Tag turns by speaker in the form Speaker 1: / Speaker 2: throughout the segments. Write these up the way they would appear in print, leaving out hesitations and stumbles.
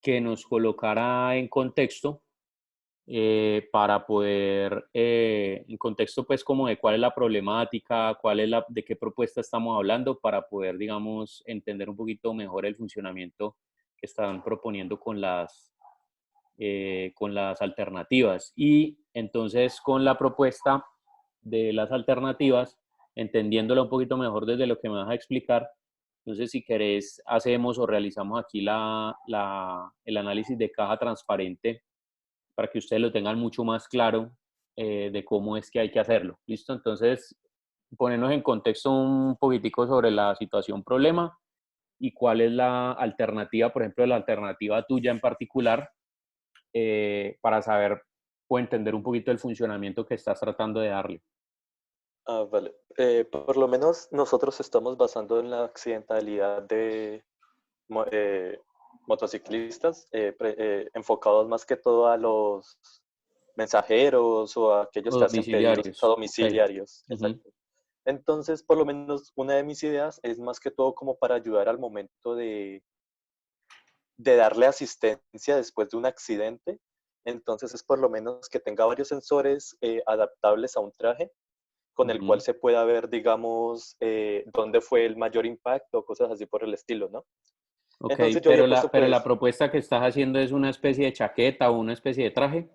Speaker 1: que nos colocara en contexto para poder, en contexto pues como de cuál es la problemática, de qué propuesta estamos hablando, para poder, digamos, entender un poquito mejor el funcionamiento que están proponiendo con las alternativas. Y entonces con la propuesta de las alternativas, entendiéndola un poquito mejor desde lo que me vas a explicar, entonces si querés hacemos o realizamos aquí el análisis de caja transparente para que ustedes lo tengan mucho más claro de cómo es que hay que hacerlo. ¿Listo? Entonces, ponernos en contexto un poquitico sobre la situación problema y cuál es la alternativa, por ejemplo, la alternativa tuya en particular, para saber o entender un poquito el funcionamiento que estás tratando de darle.
Speaker 2: Vale. Por lo menos nosotros estamos basando en la accidentalidad de mo- eh, motociclistas, enfocados más que todo a los mensajeros o a aquellos
Speaker 1: O
Speaker 2: que hacen pedidos a
Speaker 1: domiciliarios. Ok.
Speaker 2: domiciliarios.
Speaker 1: Ujú.
Speaker 2: Exacto. Entonces, por lo menos una de mis ideas es más que todo como para ayudar al momento de darle asistencia después de un accidente. Entonces, es por lo menos que tenga varios sensores adaptables a un traje con el cual
Speaker 1: Ujú.
Speaker 2: se pueda ver, digamos, dónde fue el mayor impacto, cosas así por el estilo, ¿no?
Speaker 1: Ok,
Speaker 2: Entonces yo había puesto
Speaker 1: pero la
Speaker 2: pues,
Speaker 1: propuesta que estás haciendo es una especie de chaqueta o una especie de traje.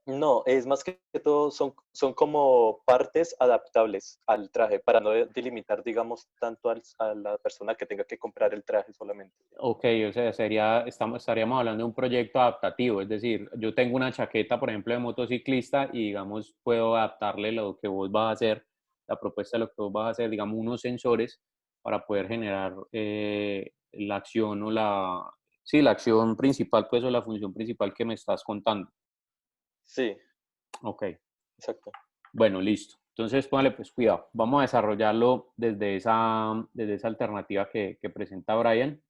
Speaker 2: no, es más que todo, son como partes adaptables al traje para no delimitar, digamos, tanto a la persona que tenga que comprar el traje solamente.
Speaker 1: Ok, o sea, estaríamos hablando de un proyecto adaptativo, es decir, yo tengo una chaqueta, por ejemplo, de motociclista y, digamos, puedo adaptarle lo que vos vas a hacer, la propuesta de lo que vos vas a hacer, digamos, unos sensores para poder generar la acción sí, la acción principal, pues, o la función principal que me estás contando.
Speaker 2: Sí,
Speaker 1: Ok,
Speaker 2: exacto.
Speaker 1: bueno, listo. Entonces, póngale pues cuidado. Vamos a desarrollarlo desde esa alternativa que presenta Brian,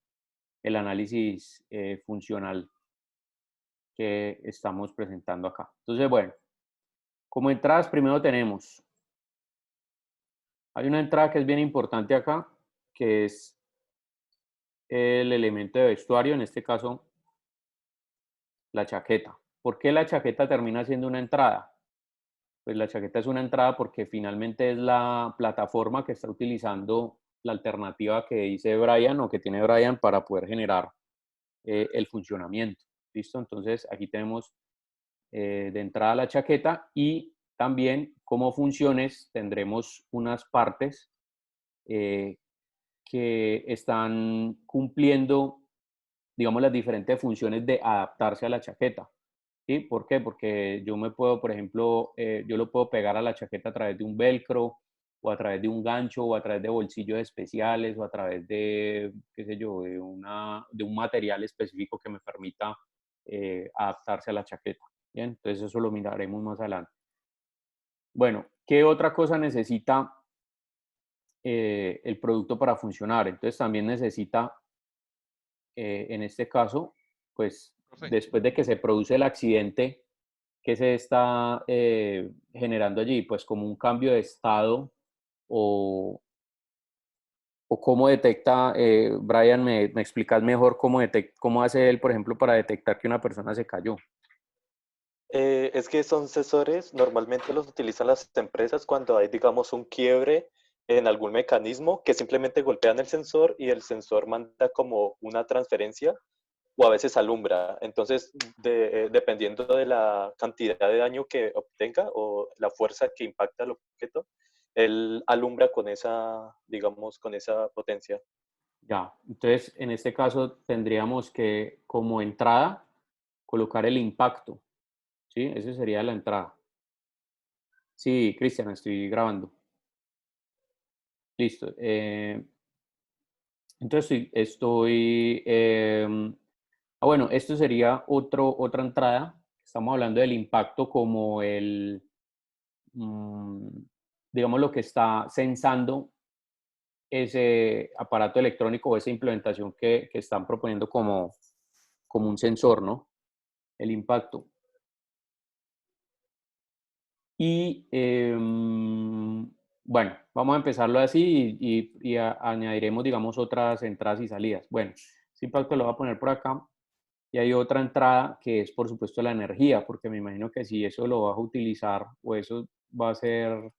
Speaker 1: el análisis funcional que estamos presentando acá. Entonces, bueno, como entradas primero hay una entrada que es bien importante acá, que es el elemento de vestuario, en este caso la chaqueta. ¿Por qué la chaqueta termina siendo una entrada? Pues la chaqueta es una entrada porque finalmente es la plataforma que está utilizando la alternativa que dice Brian o que tiene Brian para poder generar el funcionamiento. ¿Listo? Entonces aquí tenemos de entrada la chaqueta y también como funciones tendremos unas partes eh, que están cumpliendo, digamos, las diferentes funciones de adaptarse a la chaqueta. ¿Sí? ¿Por qué? Porque yo me puedo, por ejemplo, yo lo puedo pegar a la chaqueta a través de un velcro o a través de un gancho o a través de bolsillos especiales o a través de, qué sé yo, de un material específico que me permita adaptarse a la chaqueta. Bien, entonces eso lo miraremos más adelante. Bueno, ¿qué otra cosa necesita el producto para funcionar? Entonces también necesita, en este caso, pues
Speaker 3: Profe,
Speaker 1: después de que se produce el accidente, ¿qué se está generando allí? Pues como un cambio de estado o, o cómo detecta, Brian, me explicas mejor cómo hace él, por ejemplo, para detectar que una persona se cayó.
Speaker 2: Es que son sensores, normalmente los utilizan las empresas cuando hay, digamos, un quiebre en algún mecanismo que simplemente golpean el sensor y el sensor manda como una transferencia o a veces alumbra. Entonces, dependiendo de la cantidad de daño que obtenga o la fuerza que impacta el objeto, él alumbra con esa, digamos, con esa potencia.
Speaker 1: Ya, entonces en este caso tendríamos que como entrada colocar el impacto, ¿sí? Esa sería la entrada. Sí, Cristian, estoy grabando. Listo. Entonces bueno, esto sería otra entrada. Estamos hablando del impacto como mm, digamos, lo que está sensando ese aparato electrónico o esa implementación que están proponiendo como un sensor, ¿no? El impacto. Y bueno, vamos a empezarlo así y añadiremos, digamos, otras entradas y salidas. Bueno, ese impacto lo voy a poner por acá. Y hay otra entrada que es, por supuesto, la energía, porque me imagino que si eso lo vas a utilizar o eso va a ser,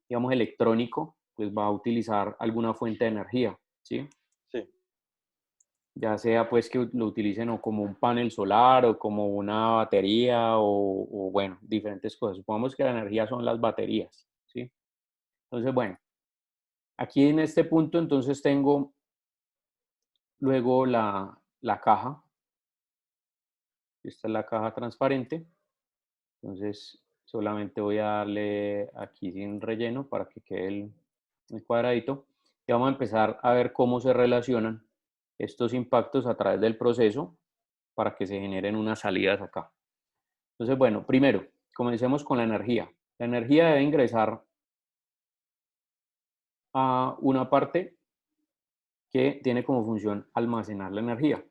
Speaker 1: digamos, electrónico, pues va a utilizar alguna fuente de energía, ¿sí?
Speaker 2: Sí.
Speaker 1: Ya sea pues que lo utilicen o como un panel solar o como una batería o bueno, diferentes cosas. Supongamos que la energía son las baterías, ¿sí? Entonces, bueno, aquí en este punto entonces tengo luego la caja. Esta es la caja transparente. Entonces, solamente voy a darle aquí sin relleno para que quede el cuadradito. Y vamos a empezar a ver cómo se relacionan estos impactos a través del proceso para que se generen unas salidas acá. Entonces, bueno, primero, comencemos con la energía. La energía debe ingresar a una parte que tiene como función almacenar la energía.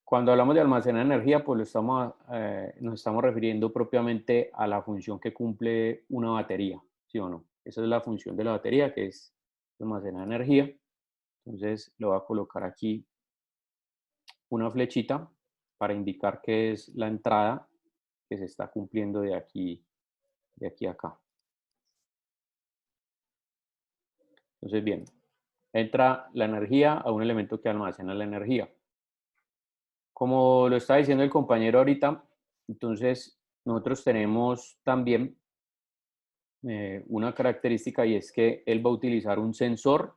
Speaker 1: Cuando hablamos de almacenar energía, pues nos estamos refiriendo propiamente a la función que cumple una batería, ¿sí o no? Esa es la función de la batería, que es almacenar energía. Entonces, le voy a colocar aquí una flechita para indicar que es la entrada que se está cumpliendo de aquí a acá. Entonces, bien, entra la energía a un elemento que almacena la energía. Como lo está diciendo el compañero ahorita, entonces nosotros tenemos también una característica y es que él va a utilizar un sensor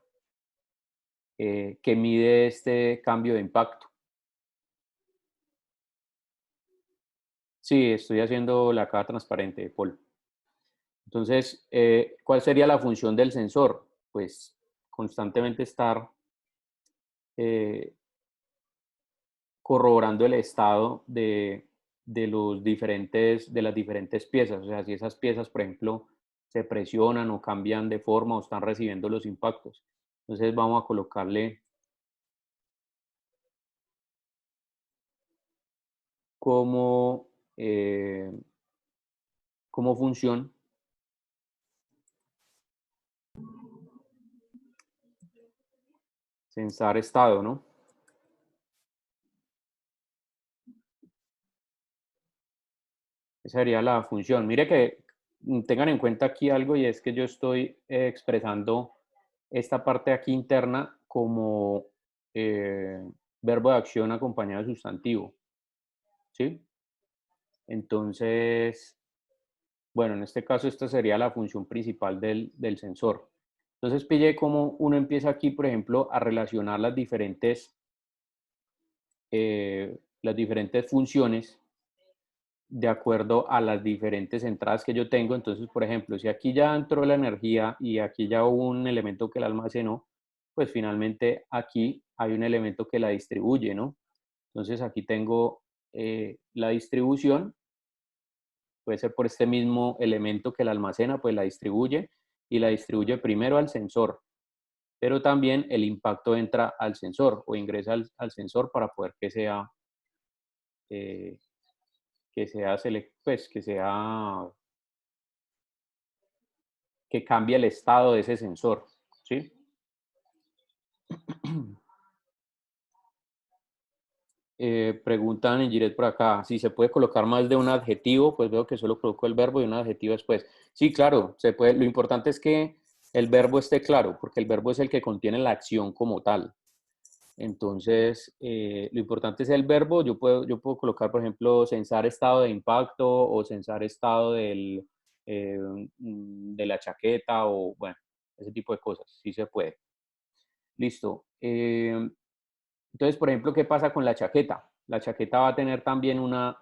Speaker 1: que mide este cambio de impacto. Sí, estoy haciendo la caja transparente, Paul. Entonces, ¿cuál sería la función del sensor? Pues constantemente estar eh, corroborando el estado de las diferentes piezas. O sea, si esas piezas, por ejemplo, se presionan o cambian de forma o están recibiendo los impactos. Entonces vamos a colocarle como, como función sensar estado, ¿no? Esa sería la función. Mire que tengan en cuenta aquí algo y es que yo estoy expresando esta parte aquí interna como verbo de acción acompañado de sustantivo, ¿sí? Entonces, bueno, en este caso esta sería la función principal del sensor. Entonces pille cómo uno empieza aquí, por ejemplo, a relacionar las diferentes funciones de acuerdo a las diferentes entradas que yo tengo. Entonces, por ejemplo, si aquí ya entró la energía y aquí ya hubo un elemento que la almacenó, pues finalmente aquí hay un elemento que la distribuye, ¿no? Entonces aquí tengo la distribución, puede ser por este mismo elemento que la almacena, pues la distribuye y la distribuye primero al sensor, pero también el impacto entra al sensor o ingresa al sensor para poder eh, pues, que cambie el estado de ese sensor, ¿sí? Preguntan en Giret por acá, si se puede colocar más de un adjetivo, pues veo que solo coloco el verbo y un adjetivo después. Sí, claro, se puede. Lo importante es que el verbo esté claro, porque el verbo es el que contiene la acción como tal. Entonces, lo importante es el verbo. Yo puedo colocar, por ejemplo, censar estado de impacto o censar estado de la chaqueta o, bueno, ese tipo de cosas. Sí se puede. Listo. Entonces, por ejemplo, ¿qué pasa con la chaqueta? La chaqueta va a tener también va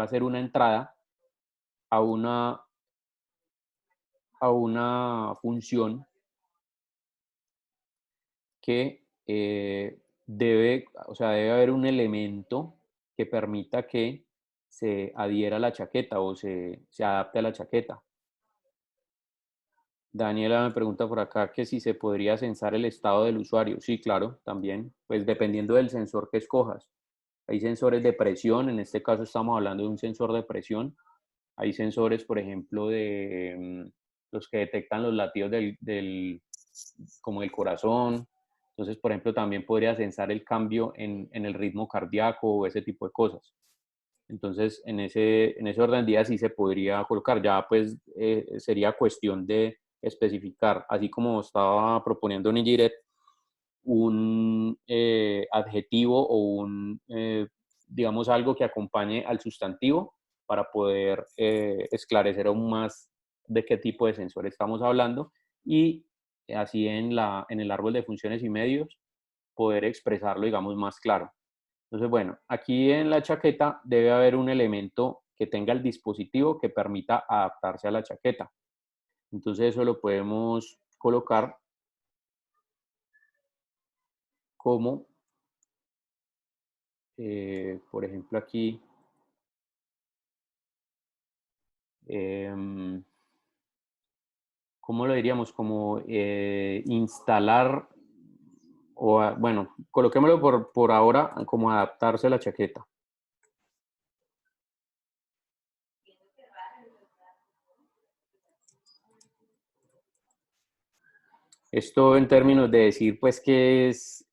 Speaker 1: a ser una entrada a a una función que o sea, debe haber un elemento que permita que se adhiera a la chaqueta o se adapte a la chaqueta. Daniela me pregunta por acá que si se podría censar el estado del usuario. Sí, claro, también, pues dependiendo del sensor que escojas. Hay sensores de presión, en este caso estamos hablando de un sensor de presión. Hay sensores, por ejemplo, de los que detectan los latidos como el corazón. Entonces, por ejemplo, también podría censar el cambio en el ritmo cardíaco o ese tipo de cosas. Entonces, en ese orden de días sí se podría colocar. Ya pues sería cuestión de especificar, así como estaba proponiendo Nijiret, un adjetivo o digamos, algo que acompañe al sustantivo para poder esclarecer aún más de qué tipo de sensor estamos hablando y así en el árbol de funciones y medios poder expresarlo, digamos, más claro. Entonces, bueno, aquí en la chaqueta debe haber un elemento que tenga el dispositivo que permita adaptarse a la chaqueta. Entonces, eso lo podemos colocar como, por ejemplo, aquí, em, ¿cómo lo diríamos? Como instalar, bueno, coloquémoslo por ahora como adaptarse a la chaqueta. Esto en términos de decir, pues, que es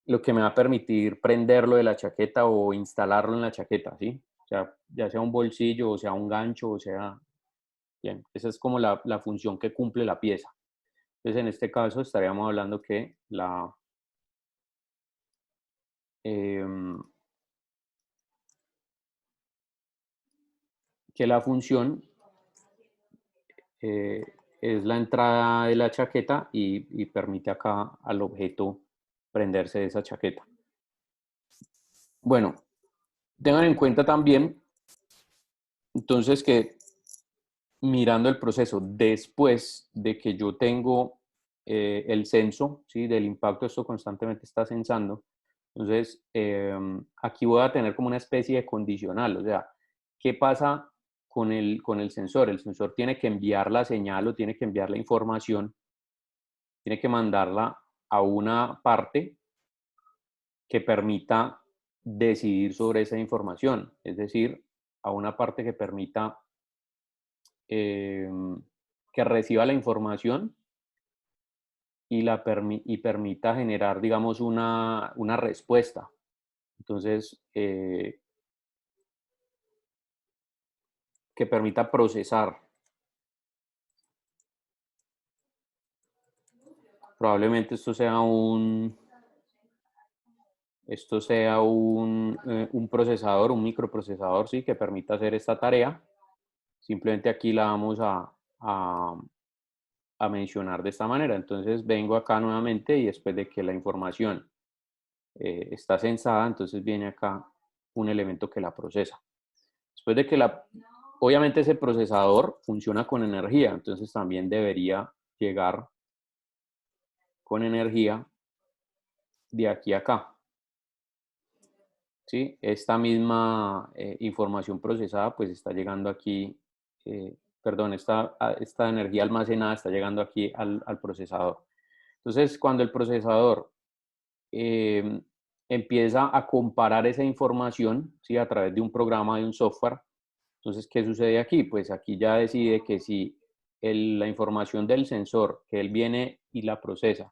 Speaker 1: lo que me va a permitir prenderlo de la chaqueta o instalarlo en la chaqueta, ¿sí? O sea, ya sea un bolsillo, o sea un gancho, o sea, bien, esa es como la función que cumple la pieza. Entonces, en este caso estaríamos hablando em, que la función eh, es la entrada de la chaqueta y permite acá al objeto prenderse de esa chaqueta. Bueno, tengan en cuenta también, entonces, que mirando el proceso después de que yo tengo el censo, ¿sí? Del impacto, esto constantemente está censando. Entonces, aquí voy a tener como una especie de condicional, o sea, ¿qué pasa con el sensor? El sensor tiene que enviar la señal o tiene que enviar la información, tiene que mandarla a una parte que permita decidir sobre esa información, es decir, a una parte que permita eh, que reciba la información y permita generar, digamos, una respuesta. Entonces, que permita procesar. Probablemente esto sea un procesador, un microprocesador, sí, que permita hacer esta tarea. Simplemente aquí la vamos a mencionar de esta manera. Entonces vengo acá nuevamente y después de que la información está censada, entonces viene acá un elemento que la procesa. Después de que obviamente ese procesador funciona con energía, entonces también debería llegar con energía de aquí a acá. ¿Sí? Esta misma información procesada pues está llegando aquí, perdón, esta energía almacenada está llegando aquí al procesador. Entonces, cuando el procesador empieza a comparar esa información, ¿sí? A través de un programa, de un software, entonces, ¿qué sucede aquí? Pues aquí ya decide que si la información del sensor, que él viene y la procesa,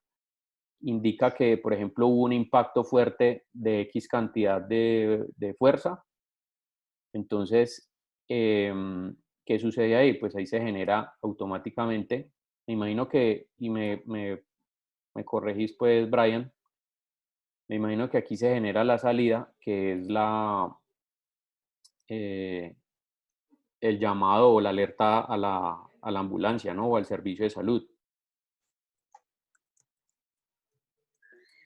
Speaker 1: indica que, por ejemplo, hubo un impacto fuerte de X cantidad de fuerza, entonces, ¿qué sucede ahí? Pues ahí se genera automáticamente, me imagino que, y me corregís pues, Brian, me imagino que aquí se genera la salida, que es eh, el llamado o la alerta a la ambulancia, ¿no? O al servicio de salud.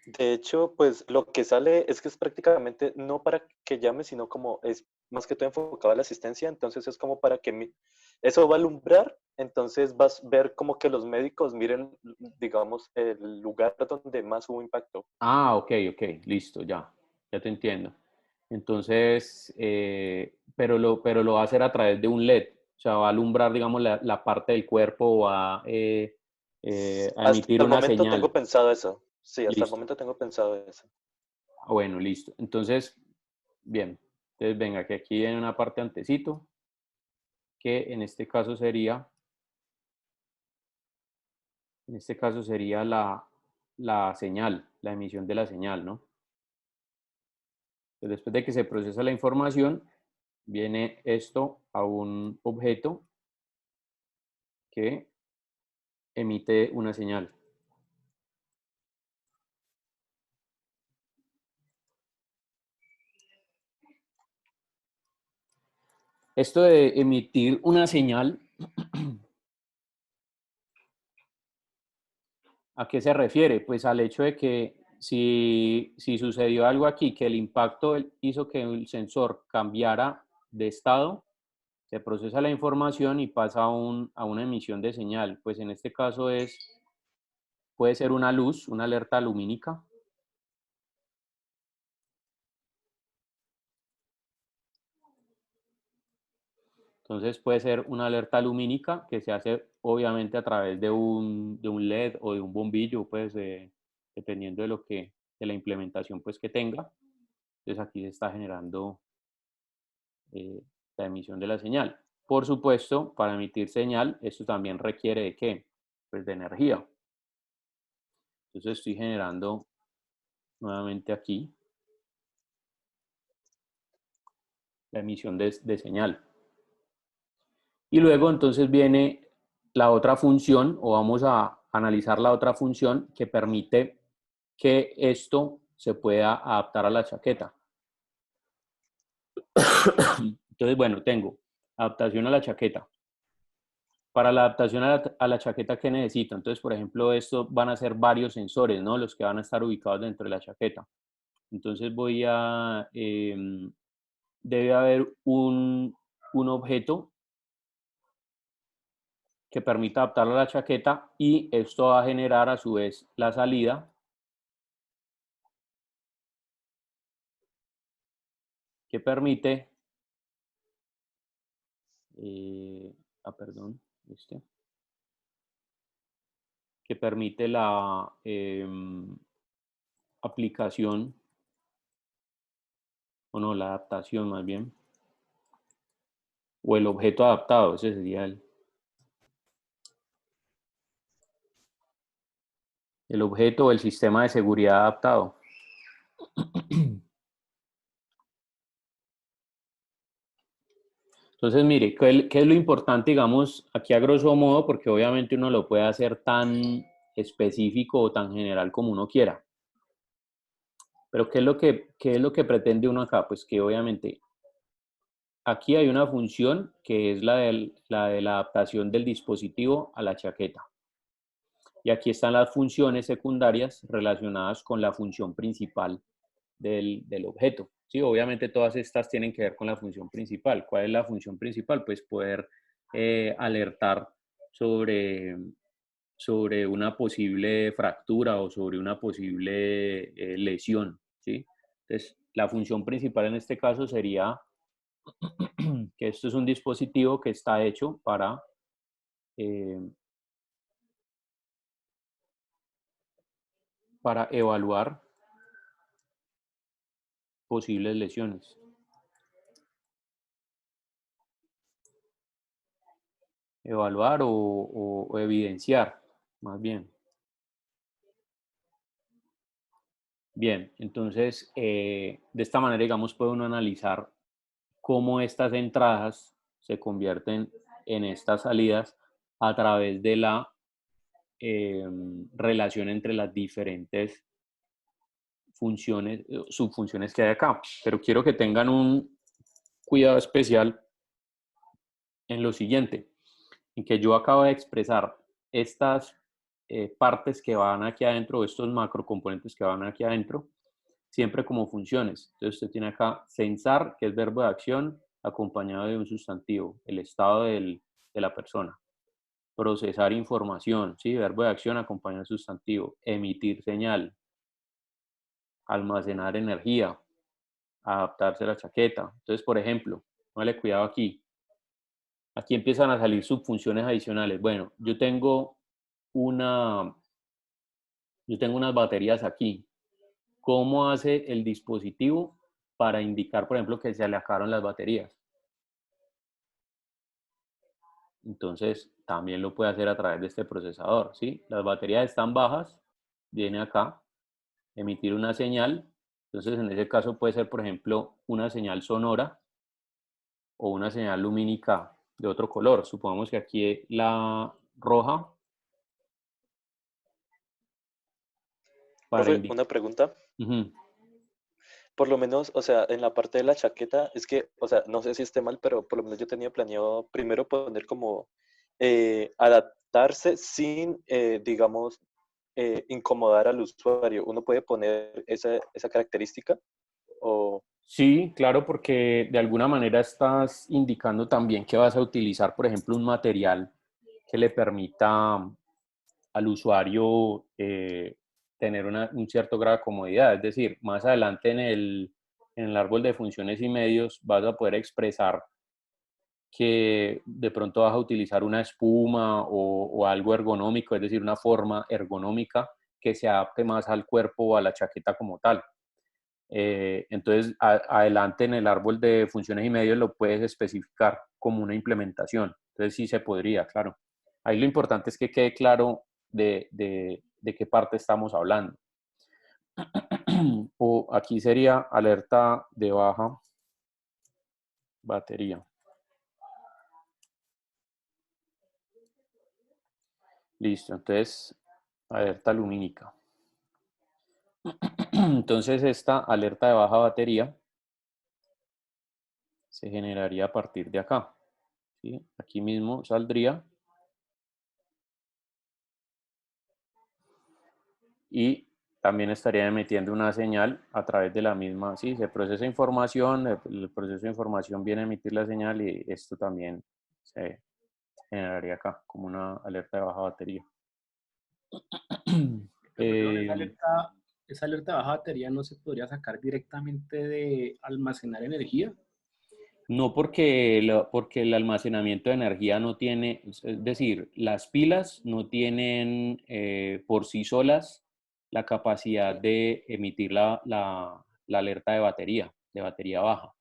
Speaker 2: De hecho, pues lo que sale es que es prácticamente no para que llame, sino como es más que todo enfocado a la asistencia, entonces es como para que eso va a alumbrar, entonces vas a ver como que los médicos miren, digamos, el lugar donde más hubo impacto.
Speaker 1: Ah, ok, ok, listo, ya te entiendo. Entonces, pero lo va a hacer a través de un LED, o sea, va a alumbrar, digamos, la parte del cuerpo o va a emitir
Speaker 2: Hasta el
Speaker 1: una
Speaker 2: momento tengo
Speaker 1: señal.
Speaker 2: pensado eso. Sí, hasta el
Speaker 1: Listo.
Speaker 2: momento tengo pensado eso.
Speaker 1: Ah, bueno, listo. Entonces, bien. Entonces, venga, que aquí hay una parte antecito, que en este caso sería En este caso sería la señal, la emisión de la señal, ¿no? Entonces, después de que se procesa la información, viene esto a un objeto que emite una señal. Esto de emitir una señal, ¿a qué se refiere? Pues al hecho de que si sucedió algo aquí, que el impacto hizo que el sensor cambiara de estado, se procesa la información y pasa a una emisión de señal. Pues en este caso puede ser una luz, una alerta lumínica. Entonces puede ser una alerta lumínica que se hace obviamente a través de un LED o de un bombillo, pues dependiendo de la implementación pues que tenga. Entonces aquí se está generando eh, la emisión de la señal. Por supuesto, para emitir señal, esto también requiere de ¿qué? Pues de energía. Entonces estoy generando nuevamente aquí la emisión de señal. Y luego entonces viene la otra función, o vamos a analizar la otra función que permite que esto se pueda adaptar a la chaqueta. Entonces, bueno, tengo adaptación a la chaqueta. Para la adaptación a la chaqueta, ¿qué necesito? Entonces, por ejemplo, esto van a ser varios sensores, ¿no? Los que van a estar ubicados dentro de la chaqueta. Entonces debe haber un objeto que permita adaptarlo a la chaqueta y esto va a generar a su vez la salida que permite, perdón, que permite la aplicación, o no, la adaptación más bien, o el objeto adaptado, ese sería el objeto o el sistema de seguridad adaptado. Entonces, mire, ¿qué es lo importante, digamos, aquí a grosso modo? Porque obviamente uno lo puede hacer tan específico o tan general como uno quiera. Pero qué es lo que pretende uno acá? Pues que obviamente aquí hay una función que es la de la adaptación del dispositivo a la chaqueta. Y aquí están las funciones secundarias relacionadas con la función principal del objeto. Sí, obviamente todas estas tienen que ver con la función principal. ¿Cuál es la función principal? Pues poder alertar sobre, sobre una posible fractura o sobre una posible lesión. ¿Sí? Entonces, la función principal en este caso sería que esto es un dispositivo que está hecho eh, para evaluar posibles lesiones. Evaluar o evidenciar, más bien. Bien, entonces, de esta manera, digamos, puede uno analizar cómo estas entradas se convierten en estas salidas a través de la relación entre las diferentes funciones, subfunciones que hay acá. Pero quiero que tengan un cuidado especial en lo siguiente, en que yo acabo de expresar estas partes que van aquí adentro, estos macrocomponentes que van aquí adentro, siempre como funciones. Entonces usted tiene acá censar, que es verbo de acción, acompañado de un sustantivo, el estado de la persona. Procesar información, ¿sí? Verbo de acción acompañado de sustantivo. Emitir señal. Almacenar energía. Adaptarse a la chaqueta. Entonces, por ejemplo, vale cuidado aquí. Aquí empiezan a salir subfunciones adicionales. Bueno, yo tengo unas baterías aquí. ¿Cómo hace el dispositivo para indicar, por ejemplo, que se le acabaron las baterías? Entonces, también lo puede hacer a través de este procesador, ¿sí? Las baterías están bajas, viene acá, emitir una señal. Entonces, en ese caso puede ser, por ejemplo, una señal sonora o una señal lumínica de otro color. Supongamos que aquí la roja para
Speaker 2: Profe,
Speaker 1: indicar.
Speaker 2: una pregunta. Por lo menos, o sea, en la parte de la chaqueta, es que, o sea, no sé si esté mal, pero por lo menos yo tenía planeado primero poner como adaptarse sin, digamos, incomodar al usuario. ¿Uno puede poner esa característica? O,
Speaker 1: Sí, claro, porque de alguna manera estás indicando también que vas a utilizar, por ejemplo, un material que le permita al usuario tener un cierto grado de comodidad. Es decir, más adelante en el árbol de funciones y medios vas a poder expresar que de pronto vas a utilizar una espuma o algo ergonómico, es decir, una forma ergonómica que se adapte más al cuerpo o a la chaqueta como tal. Entonces, adelante en el árbol de funciones y medios lo puedes especificar como una implementación. Entonces, sí se podría, claro. Ahí lo importante es que quede claro de qué parte estamos hablando. O aquí sería alerta de baja batería. Listo, entonces, alerta lumínica. Entonces, esta alerta de baja batería se generaría a partir de acá. ¿Sí? Aquí mismo saldría y también estaría emitiendo una señal a través de la misma, sí, se procesa información, el proceso de información viene a emitir la señal y esto también se generaría acá como una alerta de baja batería.
Speaker 3: Pero, perdón,
Speaker 1: Eh,
Speaker 3: esa alerta de baja batería no se podría sacar directamente de almacenar energía.
Speaker 1: no porque, porque el almacenamiento de energía no tiene, es decir, las pilas no tienen por sí solas la capacidad de emitir la alerta de batería baja.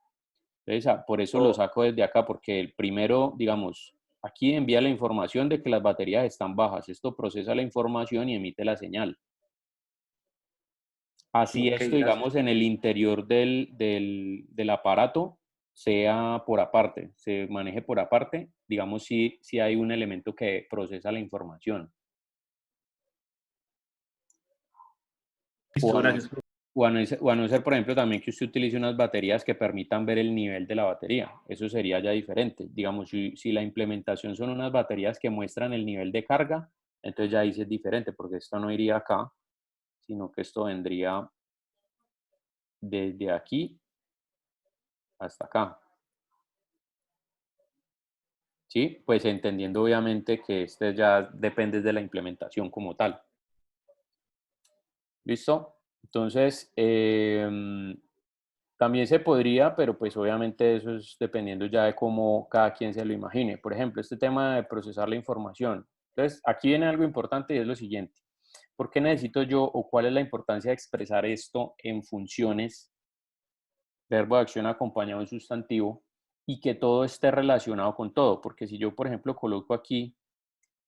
Speaker 1: Entonces, por eso lo
Speaker 2: o,
Speaker 1: saco desde acá, porque el primero, digamos, aquí envía la información de que las baterías están bajas. Esto procesa la información y emite la señal. Así
Speaker 3: Ok,
Speaker 1: esto,
Speaker 3: gracias.
Speaker 1: digamos, en el interior del aparato sea por aparte, se maneje por aparte, digamos, si hay un elemento que procesa la información. O
Speaker 3: Listo,
Speaker 1: a no,
Speaker 3: gracias.
Speaker 1: o a no ser, por ejemplo, también que usted utilice unas baterías que permitan ver el nivel de la batería. Eso sería ya diferente. Digamos, si la implementación son unas baterías que muestran el nivel de carga, entonces ya ahí sí es diferente, porque esto no iría acá, sino que esto vendría desde aquí hasta acá. ¿Sí? Pues entendiendo obviamente que este ya depende de la implementación como tal. ¿Listo? Entonces, también se podría, pero pues obviamente eso es dependiendo ya de cómo cada quien se lo imagine. Por ejemplo, este tema de procesar la información. Entonces, aquí viene algo importante y es lo siguiente. ¿Por qué necesito yo o cuál es la importancia de expresar esto en funciones, verbo de acción acompañado en sustantivo, y que todo esté relacionado con todo? Porque si yo, por ejemplo, coloco aquí,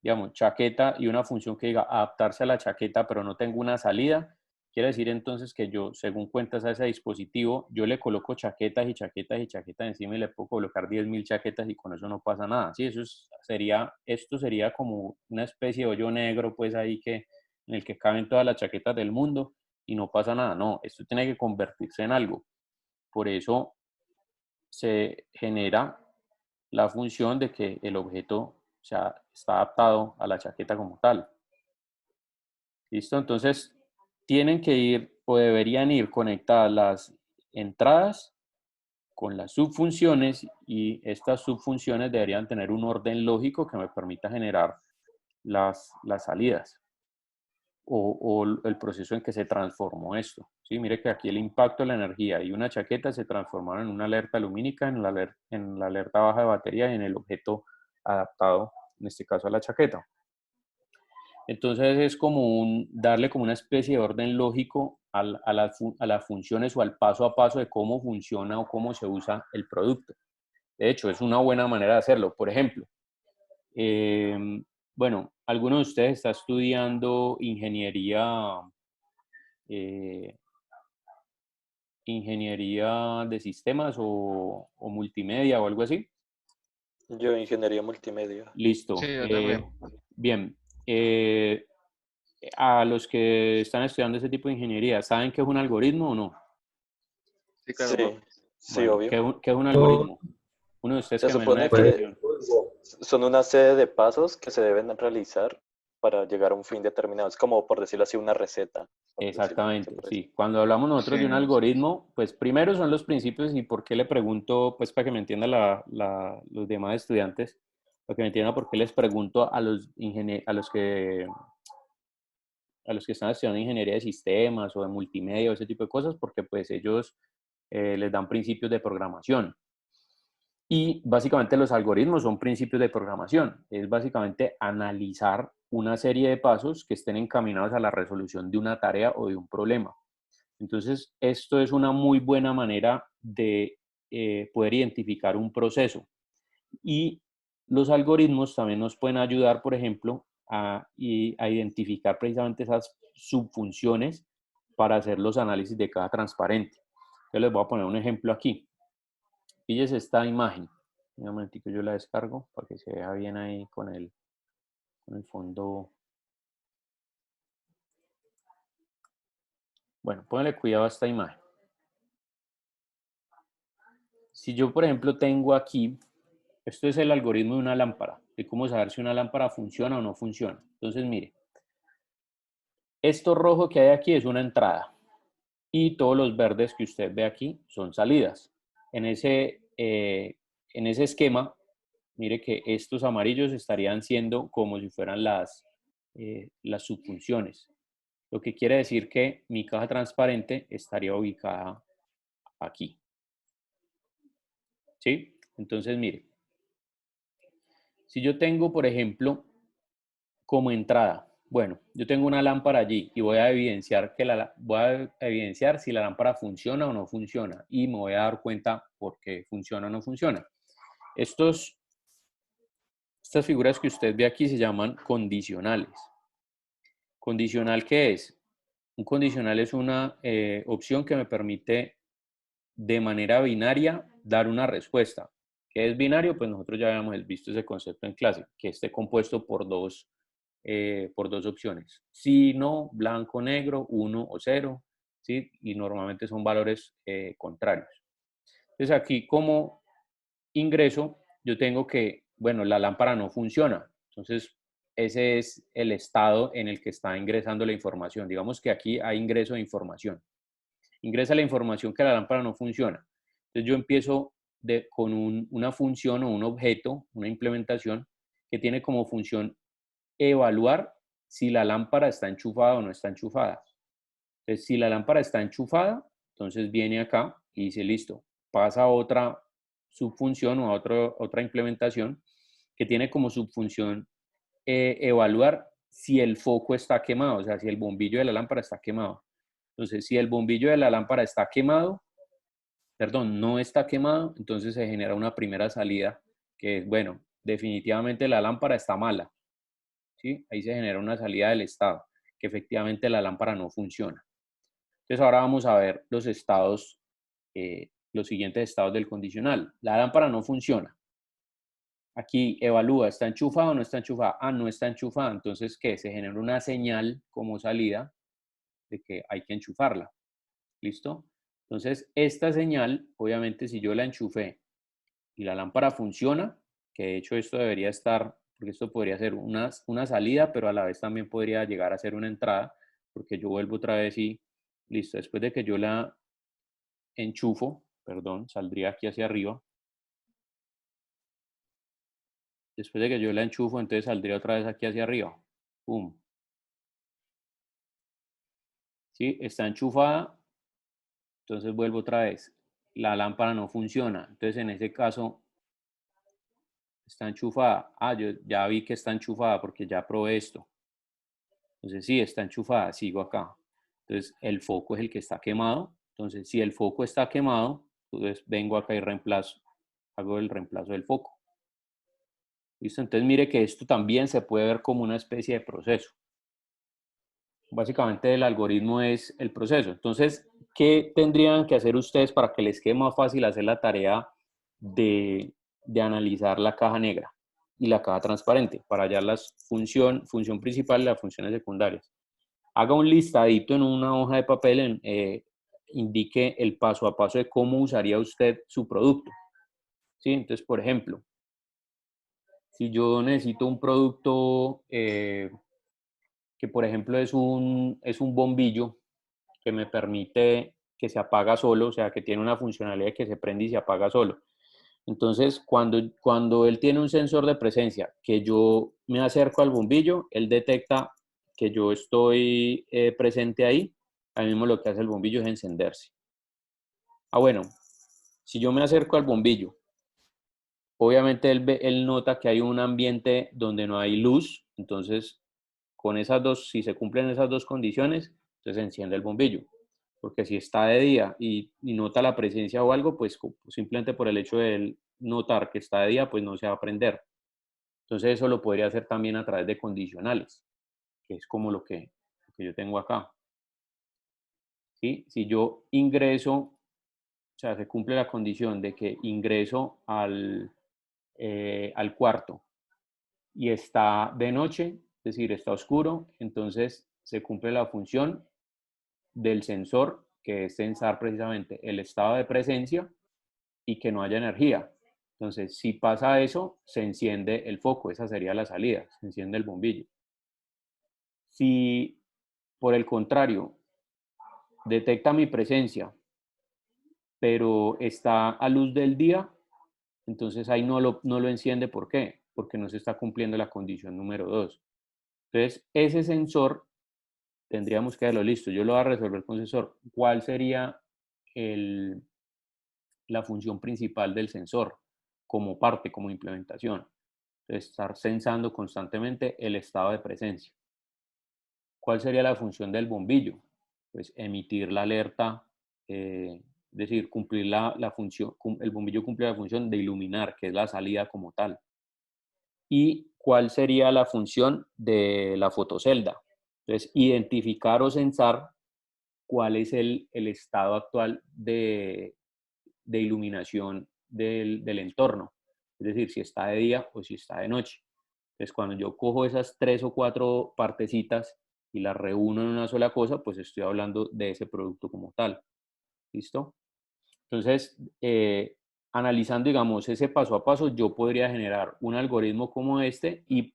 Speaker 1: digamos, chaqueta y una función que diga adaptarse a la chaqueta, pero no tengo una salida, quiere decir entonces que yo, según cuentas a ese dispositivo, yo le coloco chaquetas y chaquetas y chaquetas encima y le puedo colocar 10.000 chaquetas y con eso no pasa nada. Sí, esto sería como una especie de hoyo negro, pues ahí en el que caben todas las chaquetas del mundo y no pasa nada. No, esto tiene que convertirse en algo. Por eso se genera la función de que el objeto, o sea, está adaptado a la chaqueta como tal. ¿Listo? Entonces, tienen que ir o deberían ir conectadas las entradas con las subfunciones y estas subfunciones deberían tener un orden lógico que me permita generar las salidas o el proceso en que se transformó esto. ¿Sí? Mire que aquí el impacto de la energía y una chaqueta se transformaron en una alerta lumínica, en la alerta baja de batería y en el objeto adaptado, en este caso a la chaqueta. Entonces es como darle como una especie de orden lógico a las funciones o al paso a paso de cómo funciona o cómo se usa el producto. De hecho, es una buena manera de hacerlo. Por ejemplo, Bueno, ¿alguno de ustedes está estudiando ingeniería de sistemas o multimedia o algo así?
Speaker 2: Yo, ingeniería multimedia.
Speaker 1: Listo.
Speaker 4: Sí, yo también.
Speaker 1: Bien. Eh, a los que están estudiando ese tipo de ingeniería, ¿saben qué es un algoritmo o no?
Speaker 4: Sí,
Speaker 2: Sí,
Speaker 4: claro.
Speaker 2: sí,
Speaker 1: Bueno,
Speaker 2: obvio.
Speaker 1: ¿qué es un algoritmo? Uno de ustedes
Speaker 2: Se
Speaker 1: que me dé una
Speaker 2: supone que
Speaker 1: definición.
Speaker 2: son una serie de pasos que se deben realizar para llegar a un fin determinado. Es como, por decirlo así, una receta, por decirlo, se
Speaker 1: Exactamente,
Speaker 2: puede decir.
Speaker 1: sí. Cuando hablamos nosotros de un
Speaker 4: Sí.
Speaker 1: algoritmo, pues primero son los principios y por qué le pregunto, pues para que me entiendan los demás estudiantes, para que me entiendan por qué les pregunto a a los que están estudiando ingeniería de sistemas o de multimedia o ese tipo de cosas, porque pues ellos les dan principios de programación. Y básicamente los algoritmos son principios de programación. Es básicamente analizar una serie de pasos que estén encaminados a la resolución de una tarea o de un problema. Entonces, esto es una muy buena manera de poder identificar un proceso. Y los algoritmos también nos pueden ayudar, por ejemplo, a identificar precisamente esas subfunciones para hacer los análisis de cada transparente. Yo les voy a poner un ejemplo aquí. Fíjese esta imagen. Un momentico, yo la descargo para que se vea bien ahí con el fondo. Bueno, póngale cuidado a esta imagen. Si yo, por ejemplo, tengo aquí, esto es el algoritmo de una lámpara, de cómo saber si una lámpara funciona o no funciona. Entonces, mire, esto rojo que hay aquí es una entrada y todos los verdes que usted ve aquí son salidas. En ese esquema, mire que estos amarillos estarían siendo como si fueran las subfunciones. Lo que quiere decir que mi caja transparente estaría ubicada aquí. ¿Sí? Entonces, mire, si yo tengo, por ejemplo, como entrada, bueno, yo tengo una lámpara allí y voy a evidenciar si la lámpara funciona o no funciona y me voy a dar cuenta por qué funciona o no funciona. Estas figuras que usted ve aquí se llaman condicionales. ¿Condicional qué es? Un condicional es una opción que me permite de manera binaria dar una respuesta. ¿Qué es binario? Pues nosotros ya habíamos visto ese concepto en clase, que esté compuesto por dos opciones. Sí, no, blanco, negro, 1 o 0, ¿sí? Y normalmente son valores contrarios. Entonces aquí como ingreso, yo tengo que, bueno, la lámpara no funciona. Entonces ese es el estado en el que está ingresando la información. Digamos que aquí hay ingreso de información. Ingresa la información que la lámpara no funciona. Entonces yo empiezo con una función o un objeto, una implementación que tiene como función evaluar si la lámpara está enchufada o no está enchufada. Entonces, si la lámpara está enchufada, entonces viene acá y dice, listo, pasa a otra subfunción o a otra implementación que tiene como subfunción evaluar si el foco está quemado, o sea, si el bombillo de la lámpara está quemado. Entonces, si el bombillo de la lámpara está quemado, perdón, no está quemado, entonces se genera una primera salida que es, bueno, definitivamente la lámpara está mala, ¿sí? Ahí se genera una salida del estado, que efectivamente la lámpara no funciona. Entonces ahora vamos a ver los estados, los siguientes estados del condicional. La lámpara no funciona. Aquí evalúa, ¿está enchufada o no está enchufada? Ah, no está enchufada. Entonces, ¿qué? Se genera una señal como salida de que hay que enchufarla. ¿Listo? Entonces, esta señal, obviamente, si yo la enchufé y la lámpara funciona, que de hecho esto debería estar, porque esto podría ser una salida, pero a la vez también podría llegar a ser una entrada, porque yo vuelvo otra vez y listo, después de que yo la enchufo, perdón, saldría aquí hacia arriba. Después de que yo la enchufo, entonces saldría otra vez aquí hacia arriba. ¡Pum! ¿Sí? Está enchufada, entonces vuelvo otra vez. La lámpara no funciona. Entonces en ese caso está enchufada. Ah, yo ya vi que está enchufada porque ya probé esto. Entonces sí, está enchufada, sigo acá. Entonces el foco es el que está quemado. Entonces si el foco está quemado, entonces vengo acá y reemplazo, hago el reemplazo del foco. ¿Listo? Entonces mire que esto también se puede ver como una especie de proceso. Básicamente el algoritmo es el proceso. Entonces, ¿qué tendrían que hacer ustedes para que les quede más fácil hacer la tarea de analizar la caja negra y la caja transparente para hallar la función principal y las funciones secundarias? Haga un listadito en una hoja de papel, indique el paso a paso de cómo usaría usted su producto. ¿Sí? Entonces, por ejemplo, si yo necesito un producto que, por ejemplo, es un bombillo que me permite que se apaga solo, o sea, que tiene una funcionalidad que se prende y se apaga solo. Entonces, cuando él tiene un sensor de presencia, que yo me acerco al bombillo, él detecta que yo estoy presente ahí, ahí mismo lo que hace el bombillo es encenderse. Ah, bueno, si yo me acerco al bombillo, obviamente él nota que hay un ambiente donde no hay luz, entonces con esas dos, si se cumplen esas dos condiciones, entonces enciende el bombillo. Porque si está de día y nota la presencia o algo, pues simplemente por el hecho de notar que está de día, pues no se va a prender. Entonces eso lo podría hacer también a través de condicionales, que es como lo que yo tengo acá. ¿Sí? Si yo ingreso, o sea, se cumple la condición de que ingreso al cuarto y está de noche, es decir, está oscuro, entonces se cumple la función del sensor, que es sensar precisamente el estado de presencia y que no haya energía. Entonces, si pasa eso, se enciende el foco, esa sería la salida, se enciende el bombillo. Si, por el contrario, detecta mi presencia, pero está a luz del día, entonces ahí no lo enciende. ¿Por qué? Porque no se está cumpliendo la condición número 2. Entonces, ese sensor tendríamos que verlo listo. Yo lo voy a resolver con sensor. ¿Cuál sería la función principal del sensor como parte, como implementación? Entonces, estar sensando constantemente el estado de presencia. ¿Cuál sería la función del bombillo? Pues emitir la alerta, es decir, cumplir la función, el bombillo cumple la función de iluminar, que es la salida como tal. ¿Y cuál sería la función de la fotocelda? Entonces, identificar o sensar cuál es el estado actual de iluminación del entorno. Es decir, si está de día o si está de noche. Entonces, cuando yo cojo esas 3 o 4 partecitas y las reúno en una sola cosa, pues estoy hablando de ese producto como tal. ¿Listo? Entonces, analizando, digamos, ese paso a paso, yo podría generar un algoritmo como este y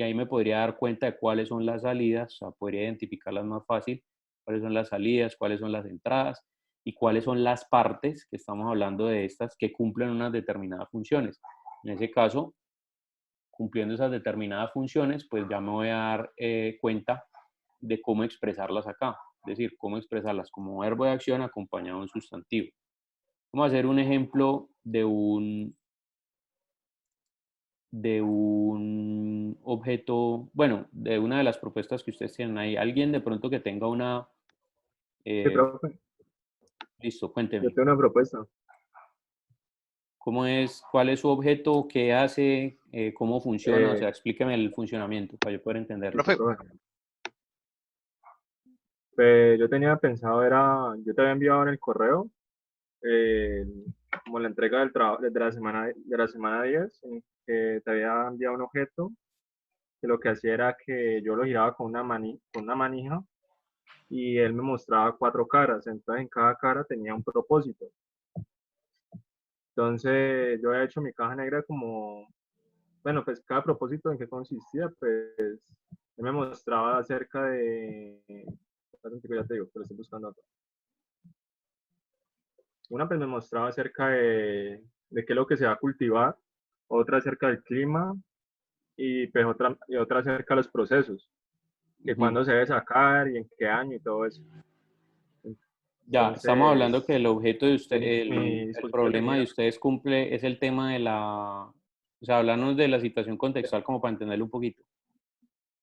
Speaker 1: ahí me podría dar cuenta de cuáles son las salidas, o sea, podría identificarlas más fácil, cuáles son las salidas, cuáles son las entradas y cuáles son las partes, que estamos hablando de estas, que cumplen unas determinadas funciones. En ese caso, cumpliendo esas determinadas funciones, pues ya me voy a dar cuenta de cómo expresarlas acá, es decir, cómo expresarlas como verbo de acción acompañado de un sustantivo. Vamos a hacer un ejemplo de un objeto, bueno, de una de las propuestas que ustedes tienen ahí. Alguien de pronto que tenga una...
Speaker 4: Sí,
Speaker 1: eh,
Speaker 4: profe,
Speaker 1: listo,
Speaker 4: yo
Speaker 1: cuénteme.
Speaker 4: tengo una propuesta.
Speaker 1: ¿Cómo es, cuál es su objeto? ¿Qué hace? ¿Cómo funciona? O
Speaker 4: Eh,
Speaker 1: sea, explíqueme el funcionamiento para yo poder entenderlo.
Speaker 4: Listo,
Speaker 5: Profe,
Speaker 4: profe. Yo tenía pensado, yo te había enviado en el correo eh, como la entrega del trabajo de la semana 10, en que te había enviado un objeto que lo que hacía era que yo lo giraba con una manija y él me mostraba 4 caras, entonces en cada cara tenía un propósito. Entonces yo he hecho mi caja negra como, bueno, pues cada propósito en qué consistía, pues él me mostraba acerca de, ya te digo, pero estoy buscando acá. Una pues me mostraba acerca de qué es lo que se va a cultivar, otra acerca del clima y pues otra acerca de los procesos, que
Speaker 1: Ujú.
Speaker 4: cuándo se debe sacar y en qué año y todo eso.
Speaker 1: Ya, estamos
Speaker 4: Entonces,
Speaker 1: hablando que el objeto de usted,
Speaker 4: mi
Speaker 1: el
Speaker 4: dispositivo
Speaker 1: problema de
Speaker 4: tenía
Speaker 1: ustedes cumple, es el tema de o sea, hablarnos de la situación contextual como para entenderlo un poquito.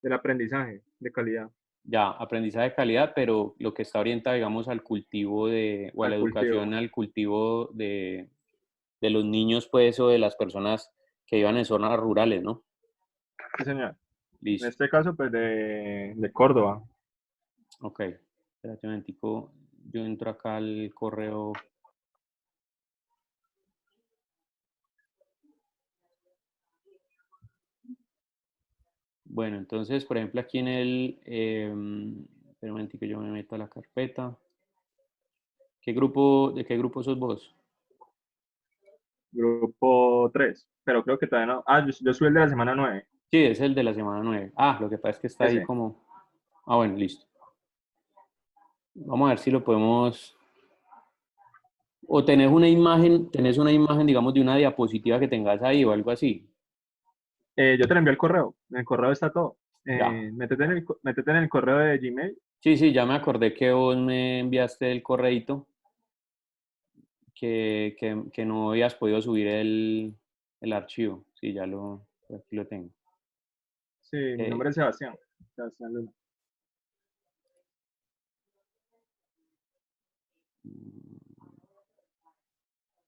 Speaker 4: del aprendizaje de calidad
Speaker 1: Ya, aprendizaje de calidad, pero lo que está orientado, digamos, al cultivo o a la
Speaker 4: al cultivo.
Speaker 1: educación, al cultivo de los niños, pues, o de las personas que iban en zonas rurales, ¿no?
Speaker 4: Sí, señor. En
Speaker 1: Listo.
Speaker 4: este caso, pues de Córdoba.
Speaker 1: Ok. Espérate un momentico. Yo entro acá al correo. Bueno, entonces, por ejemplo, aquí en el... espera un momentico, yo me meto a la carpeta. ¿De qué grupo sos vos?
Speaker 4: Grupo 3. Pero creo que todavía no. Ah, yo soy el de la semana 9.
Speaker 1: Sí, es el de la semana 9. Ah, lo que pasa es que está ahí
Speaker 4: Ese.
Speaker 1: como... Ah, bueno, listo. Vamos a ver si lo podemos... O tenés una imagen, digamos, de una diapositiva que tengas ahí o algo así.
Speaker 4: Yo te lo envié el correo. En el correo está todo.
Speaker 1: Ya.
Speaker 4: Métete en el correo de Gmail.
Speaker 1: Sí, sí, ya me acordé que vos me enviaste el correíto que no habías podido subir el archivo. Sí, aquí lo tengo.
Speaker 4: Sí, mi nombre es Sebastián. Sebastián Luna.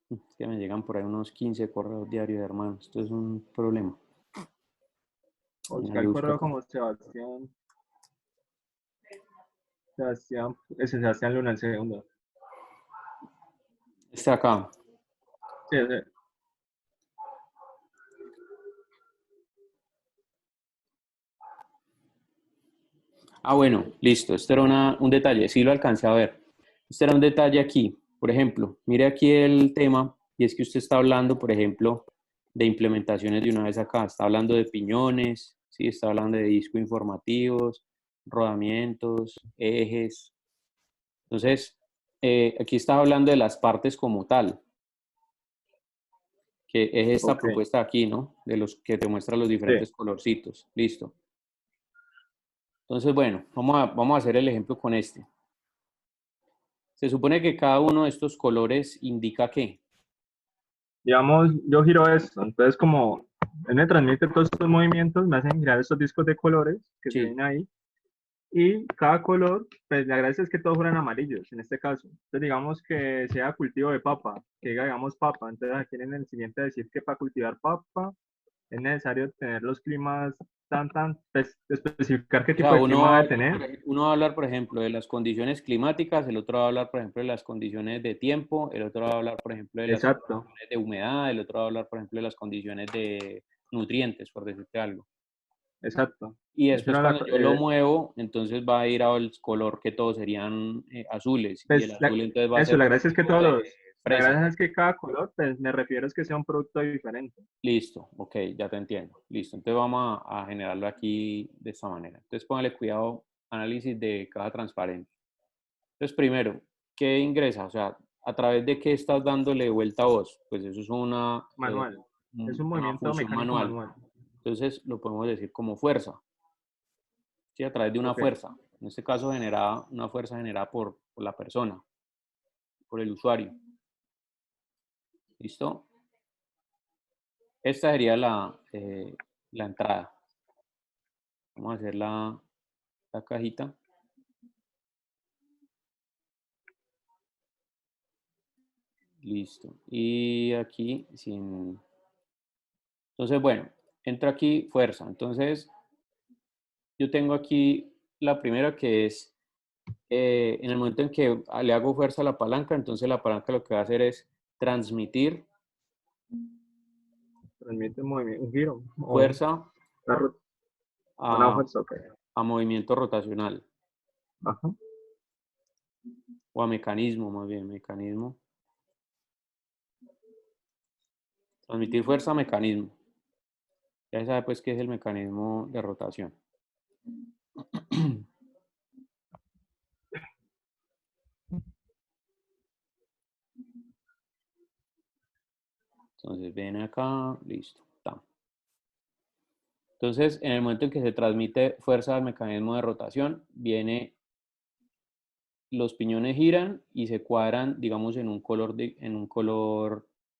Speaker 1: Es que me llegan por ahí unos 15 correos diarios, hermano. Esto es un problema.
Speaker 4: Buscar
Speaker 1: Yo
Speaker 4: el
Speaker 1: busco
Speaker 4: correo
Speaker 1: acá.
Speaker 4: como Sebastián. Sebastián Luna, el segundo.
Speaker 1: Está acá.
Speaker 4: Sí, ese.
Speaker 1: Ah, bueno, listo. Este era un detalle. Sí lo alcancé a ver. Este era un detalle aquí. Por ejemplo, mire aquí el tema y es que usted está hablando, por ejemplo, de implementaciones de una vez acá. Está hablando de piñones, sí, está hablando de discos informativos, rodamientos, ejes. Entonces, aquí está hablando de las partes como tal, que es esta
Speaker 4: Ok.
Speaker 1: propuesta aquí, ¿no? De los que te muestra los
Speaker 4: Sí.
Speaker 1: diferentes colorcitos. Listo. Entonces, bueno, vamos a hacer el ejemplo con este. Se supone que cada uno de estos colores indica qué.
Speaker 4: Digamos, yo giro esto. Entonces, como él me transmite todos estos movimientos, me hacen girar estos discos de colores que se
Speaker 1: Sí,
Speaker 4: ven ahí. Y cada color, pues la gracia es que todos fueran amarillos en este caso. Entonces, digamos que sea cultivo de papa, que diga, digamos, papa. Entonces, aquí en el siguiente decir que para cultivar papa es necesario tener los climas pues, especificar qué
Speaker 1: o sea,
Speaker 4: tipo de clima debe tener.
Speaker 1: uno va a hablar, por ejemplo, de las condiciones climáticas, el otro va a hablar, por ejemplo, de las condiciones de tiempo, el otro va a hablar, por ejemplo, de las
Speaker 4: Exacto,
Speaker 1: condiciones de humedad, el otro va a hablar, por ejemplo, de las condiciones de nutrientes, por decirte algo.
Speaker 4: exacto.
Speaker 1: Y
Speaker 4: Esa
Speaker 1: después
Speaker 4: era
Speaker 1: cuando yo lo muevo, entonces va a ir al color que todos serían azules, y el
Speaker 4: pues,
Speaker 1: azul entonces va a
Speaker 4: eso,
Speaker 1: ser
Speaker 4: la
Speaker 1: un
Speaker 4: gracia es que
Speaker 1: tipo de
Speaker 4: la
Speaker 1: fresa.
Speaker 4: gracia es que cada color, pues me refiero es que sea un producto diferente.
Speaker 1: Listo, ok, ya te entiendo. Listo, entonces vamos a generarlo aquí de esta manera. Entonces póngale cuidado, análisis de caja transparente. Entonces primero, ¿qué ingresa? O sea, ¿a través de qué estás dándole vuelta a vos? Pues eso es
Speaker 4: Manual. Es un
Speaker 1: una
Speaker 4: movimiento
Speaker 1: función
Speaker 4: mecánico
Speaker 1: manual.
Speaker 4: manual.
Speaker 1: Entonces lo podemos decir como fuerza, ¿sí? A través de una
Speaker 4: Ok,
Speaker 1: fuerza. En este caso una fuerza generada por la persona, por el usuario. ¿Listo? Esta sería la entrada. Vamos a hacer la cajita. Listo. Y aquí sin... Entonces, bueno, entra aquí fuerza. Entonces, yo tengo aquí la primera que es, en el momento en que le hago fuerza a la palanca, entonces la palanca lo que va a hacer es transmitir
Speaker 4: transmite un movimiento, un giro.
Speaker 1: fuerza
Speaker 4: Una
Speaker 1: a,
Speaker 4: fuerza, ok.
Speaker 1: a movimiento rotacional
Speaker 4: Ajá.
Speaker 1: o a mecanismo, más bien, mecanismo. Transmitir fuerza a mecanismo. Ya sabe pues qué es el mecanismo de rotación. Entonces viene acá, listo. Está. Entonces, en el momento en que se transmite fuerza al mecanismo de rotación, los piñones giran y se cuadran, digamos, en un color,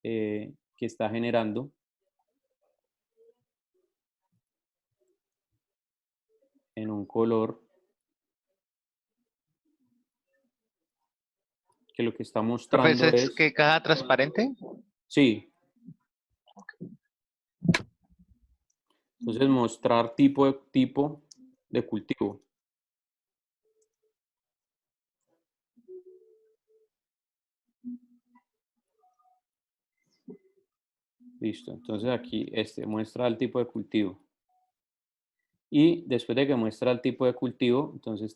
Speaker 1: que está generando. En un color que lo que está
Speaker 5: Profe,
Speaker 1: mostrando
Speaker 5: ¿eso es
Speaker 1: es,
Speaker 5: que caja transparente?
Speaker 1: sí, Entonces, mostrar tipo de cultivo. Listo. Entonces aquí muestra el tipo de cultivo. Y después de que muestra el tipo de cultivo, entonces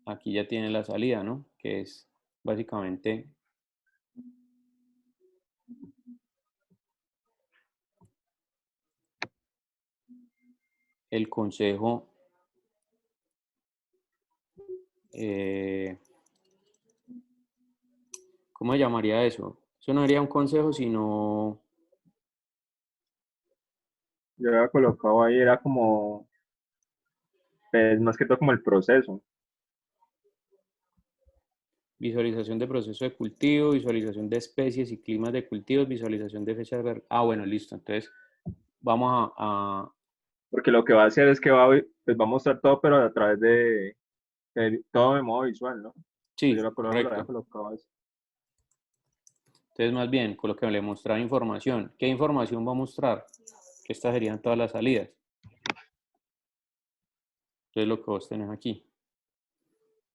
Speaker 1: aquí ya tiene la salida, ¿no? Que es básicamente el consejo, ¿cómo se llamaría eso? Eso no sería un consejo, sino
Speaker 4: Yo había colocado ahí, era como, pues, más que todo como el proceso.
Speaker 1: visualización de proceso de cultivo, visualización de especies y climas de cultivos, visualización de fechas. Ah, bueno, listo. Entonces, vamos
Speaker 4: Porque lo que va a hacer es que pues va a mostrar todo, pero a través de todo de modo visual, ¿no? Yo
Speaker 1: sí,
Speaker 4: lo había
Speaker 1: correcto.
Speaker 4: colocado así.
Speaker 1: Entonces, más bien, con lo que le mostrar información. ¿Qué información va a mostrar? Que estas serían todas las salidas. Entonces, lo que vos tenés aquí.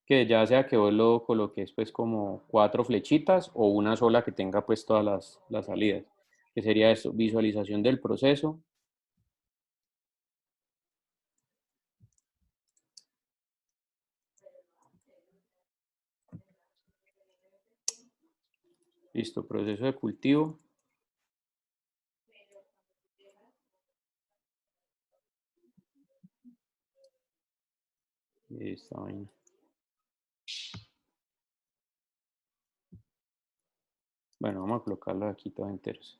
Speaker 1: Que ya sea que vos lo coloques pues como 4 flechitas o una sola que tenga pues todas las salidas. Que sería esto, visualización del proceso. Listo, proceso de cultivo. Esta vaina. Bueno, vamos a colocarlo aquí todo enteros.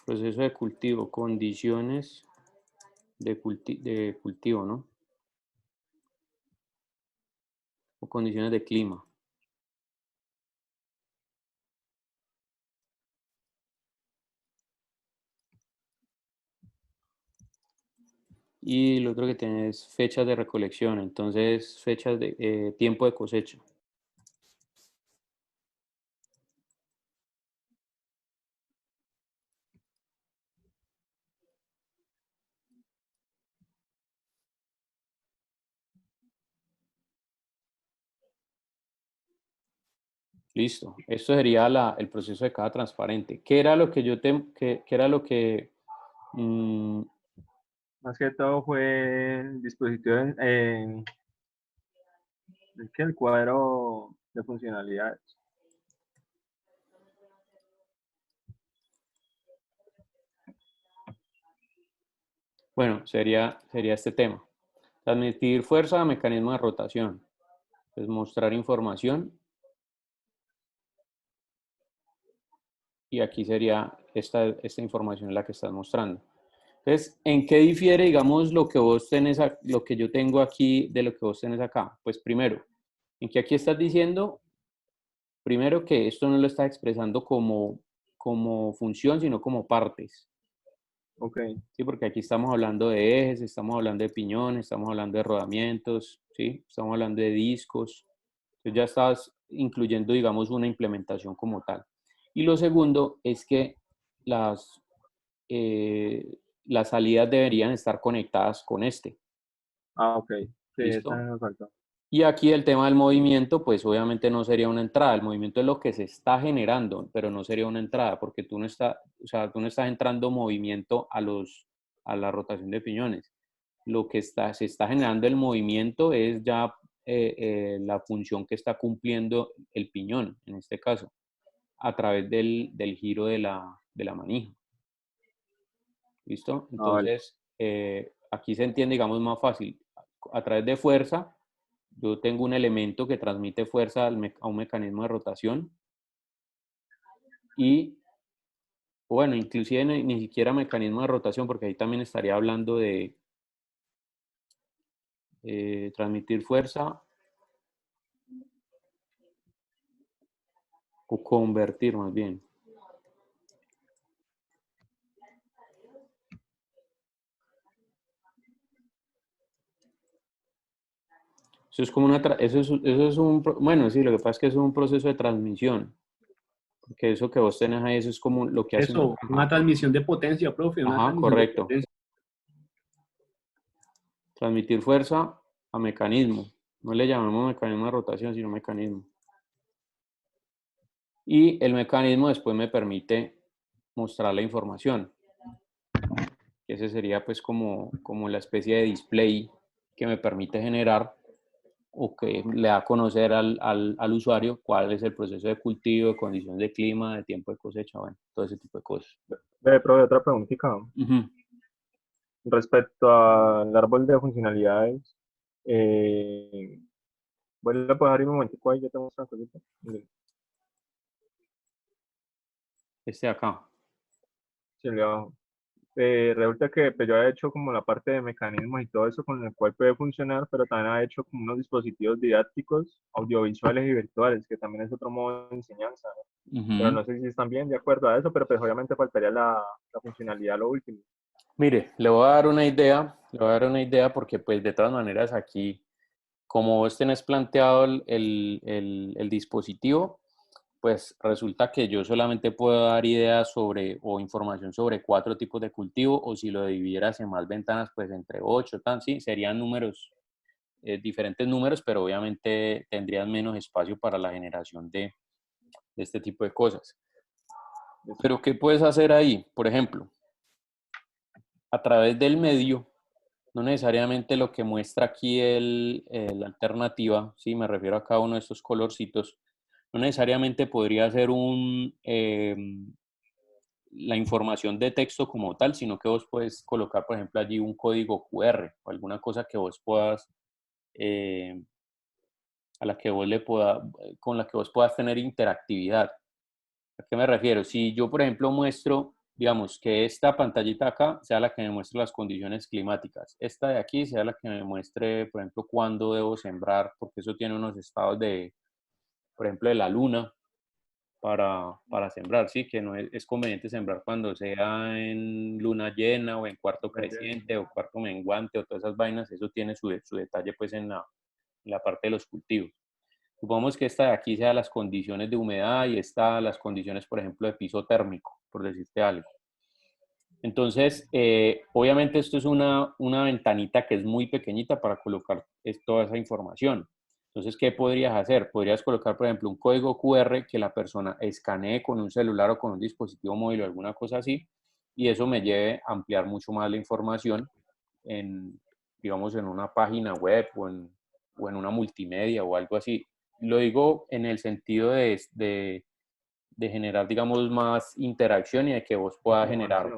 Speaker 1: Proceso de cultivo, condiciones de cultivo, ¿no? O condiciones de clima. Y lo otro que tiene es fechas de recolección, entonces fechas de tiempo de cosecha. Listo. Esto sería el proceso de cada transparente. ¿Qué era lo que qué era lo que
Speaker 4: Más que todo fue el dispositivo es que el cuadro de funcionalidades.
Speaker 1: bueno, sería este tema? Transmitir fuerza a mecanismo de rotación. Pues mostrar información. Y aquí sería esta información la que estás mostrando. Entonces, ¿en qué difiere, digamos, lo que vos tenés, lo que yo tengo aquí de lo que vos tenés acá? Pues primero, en que aquí estás diciendo, primero que esto no lo está expresando como función, sino como partes.
Speaker 4: Ok,
Speaker 1: Sí, porque aquí estamos hablando de ejes, estamos hablando de piñones, estamos hablando de rodamientos, ¿sí? Estamos hablando de discos. Entonces ya estás incluyendo, digamos, una implementación como tal. Y lo segundo es que las, las salidas deberían estar conectadas con este.
Speaker 4: ok. Sí, esta
Speaker 1: ¿Listo?
Speaker 4: me faltó.
Speaker 1: Y aquí el tema del movimiento, pues obviamente no sería una entrada. El movimiento es lo que se está generando, pero no sería una entrada, porque tú no estás, o sea, tú no estás entrando movimiento a la rotación de piñones. Lo que se está generando el movimiento es ya la función que está cumpliendo el piñón, en este caso, a través del giro de la manija. ¿Listo?
Speaker 4: Ah, vale.
Speaker 1: Entonces, aquí se entiende, digamos, más fácil. A través de fuerza, yo tengo un elemento que transmite fuerza a un mecanismo de rotación y, bueno, inclusive ni siquiera mecanismo de rotación, porque ahí también estaría hablando de transmitir fuerza o convertir más bien. Eso es como eso es un, bueno, sí, lo que pasa es que es un proceso de transmisión. Porque eso que vos tenés ahí, eso es como lo que hace
Speaker 3: Eso, una transmisión de potencia, profe, una
Speaker 1: Ajá,
Speaker 3: transmisión
Speaker 1: correcto.
Speaker 3: de potencia.
Speaker 1: Transmitir fuerza a mecanismo. No le llamamos mecanismo de rotación, sino mecanismo. Y el mecanismo después me permite mostrar la información. Ese sería pues como la especie de display que me permite generar o que le da a conocer al usuario cuál es el proceso de cultivo, de condiciones de clima, de tiempo de cosecha, bueno, todo ese tipo de cosas.
Speaker 4: Profe, otra preguntita. Respecto al árbol de funcionalidades, ¿vuelve a poder abrir un momentico ahí? Yo tengo una cosita.
Speaker 1: Este de acá.
Speaker 4: Sí, el de abajo. Resulta que pues, yo he hecho como la parte de mecanismos y todo eso con el cual puede funcionar, pero también ha hecho como unos dispositivos didácticos, audiovisuales y virtuales, que también es otro modo de enseñanza, ¿no? Pero no sé si están bien de acuerdo a eso, pero pues obviamente faltaría la funcionalidad, lo último.
Speaker 1: Mire, le voy a dar una idea, porque pues de todas maneras aquí, como vos tenés planteado el dispositivo, pues resulta que yo solamente puedo dar ideas sobre o información sobre 4 tipos de cultivo, o si lo dividieras en más ventanas, pues entre 8, sí, serían números, diferentes números, pero obviamente tendrían menos espacio para la generación de este tipo de cosas. Pero ¿qué puedes hacer ahí? Por ejemplo, a través del medio, no necesariamente lo que muestra aquí la alternativa, ¿sí? Me refiero a cada uno de estos colorcitos, no necesariamente podría ser la información de texto como tal, sino que vos puedes colocar, por ejemplo, allí un código QR o alguna cosa que vos puedas, a la que vos con la que vos puedas tener interactividad. ¿A qué me refiero? Si yo, por ejemplo, muestro, digamos, que esta pantallita acá sea la que me muestre las condiciones climáticas, esta de aquí sea la que me muestre, por ejemplo, cuándo debo sembrar, porque eso tiene unos estados por ejemplo, de la luna para sembrar, ¿sí? Que no es conveniente sembrar cuando sea en luna llena o en cuarto creciente o cuarto menguante o todas esas vainas, eso tiene su detalle pues en la parte de los cultivos. Supongamos que esta de aquí sea las condiciones de humedad y esta las condiciones, por ejemplo, de piso térmico, por decirte algo. Entonces, obviamente esto es una ventanita que es muy pequeñita para colocar toda esa información. Entonces, ¿qué podrías hacer? Podrías colocar, por ejemplo, un código QR que la persona escanee con un celular o con un dispositivo móvil o alguna cosa así, y eso me lleve a ampliar mucho más la información digamos, en una página web o en una multimedia o algo así. Lo digo en el sentido de generar, digamos, más interacción y de que vos puedas generar,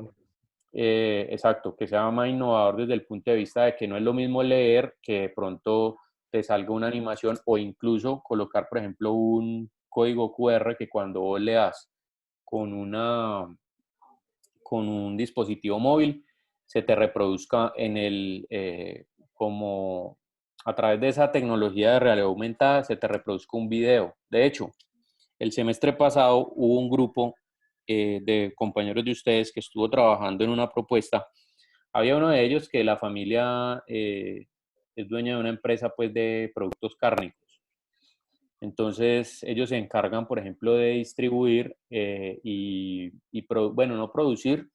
Speaker 1: exacto, que sea más innovador desde el punto de vista de que no es lo mismo leer que de pronto te salga una animación o incluso colocar, por ejemplo, un código QR que cuando vos leas con con un dispositivo móvil se te reproduzca como a través de esa tecnología de realidad aumentada, se te reproduzca un video. De hecho, el semestre pasado hubo un grupo de compañeros de ustedes que estuvo trabajando en una propuesta. Había uno de ellos que la familia es dueña de una empresa pues de productos cárnicos. Entonces ellos se encargan, por ejemplo, de distribuir bueno, no producir,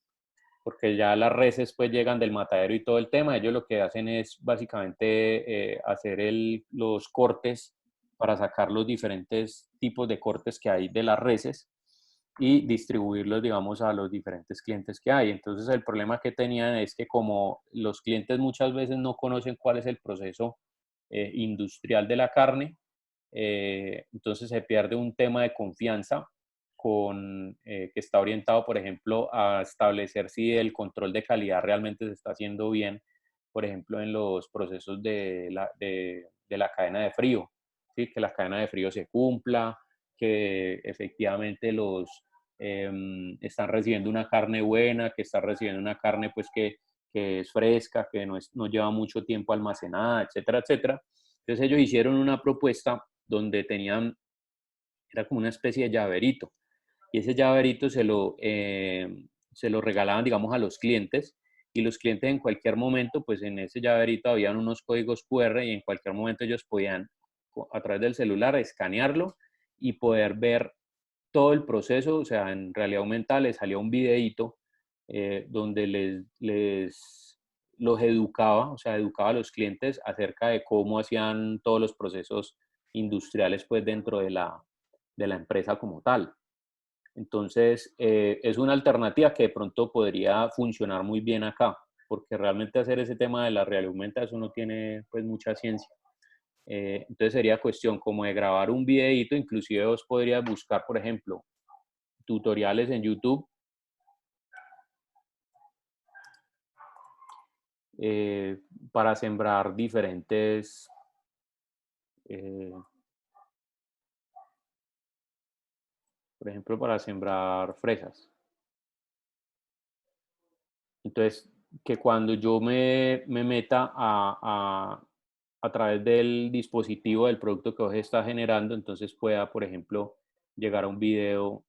Speaker 1: porque ya las reses pues llegan del matadero y todo el tema. Ellos lo que hacen es básicamente hacer los cortes para sacar los diferentes tipos de cortes que hay de las reses y distribuirlos, digamos, a los diferentes clientes que hay. Entonces el problema que tenían es que como los clientes muchas veces no conocen cuál es el proceso industrial de la carne, entonces se pierde un tema de confianza que está orientado, por ejemplo, a establecer si el control de calidad realmente se está haciendo bien, por ejemplo, en los procesos de la cadena de frío, ¿sí? Que la cadena de frío se cumpla, que efectivamente están recibiendo una carne buena, que están recibiendo una carne pues que es fresca, que no lleva mucho tiempo almacenada, etcétera, etcétera. Entonces ellos hicieron una propuesta donde era como una especie de llaverito, y ese llaverito se lo regalaban, digamos, a los clientes, y los clientes en cualquier momento, pues en ese llaverito habían unos códigos QR y en cualquier momento ellos podían, a través del celular, escanearlo y poder ver todo el proceso, o sea, en realidad aumentada les salía un videíto donde los educaba, o sea, educaba a los clientes acerca de cómo hacían todos los procesos industriales pues dentro de la empresa como tal. Entonces, es una alternativa que de pronto podría funcionar muy bien acá, porque realmente hacer ese tema de la realidad aumentada, eso no tiene pues mucha ciencia. Entonces sería cuestión como de grabar un videíto, inclusive vos podrías buscar, por ejemplo, tutoriales en YouTube para sembrar diferentes por ejemplo, para sembrar fresas. Entonces, que cuando yo me meta a través del dispositivo del producto que vos estás generando, entonces pueda, por ejemplo, llegar a un video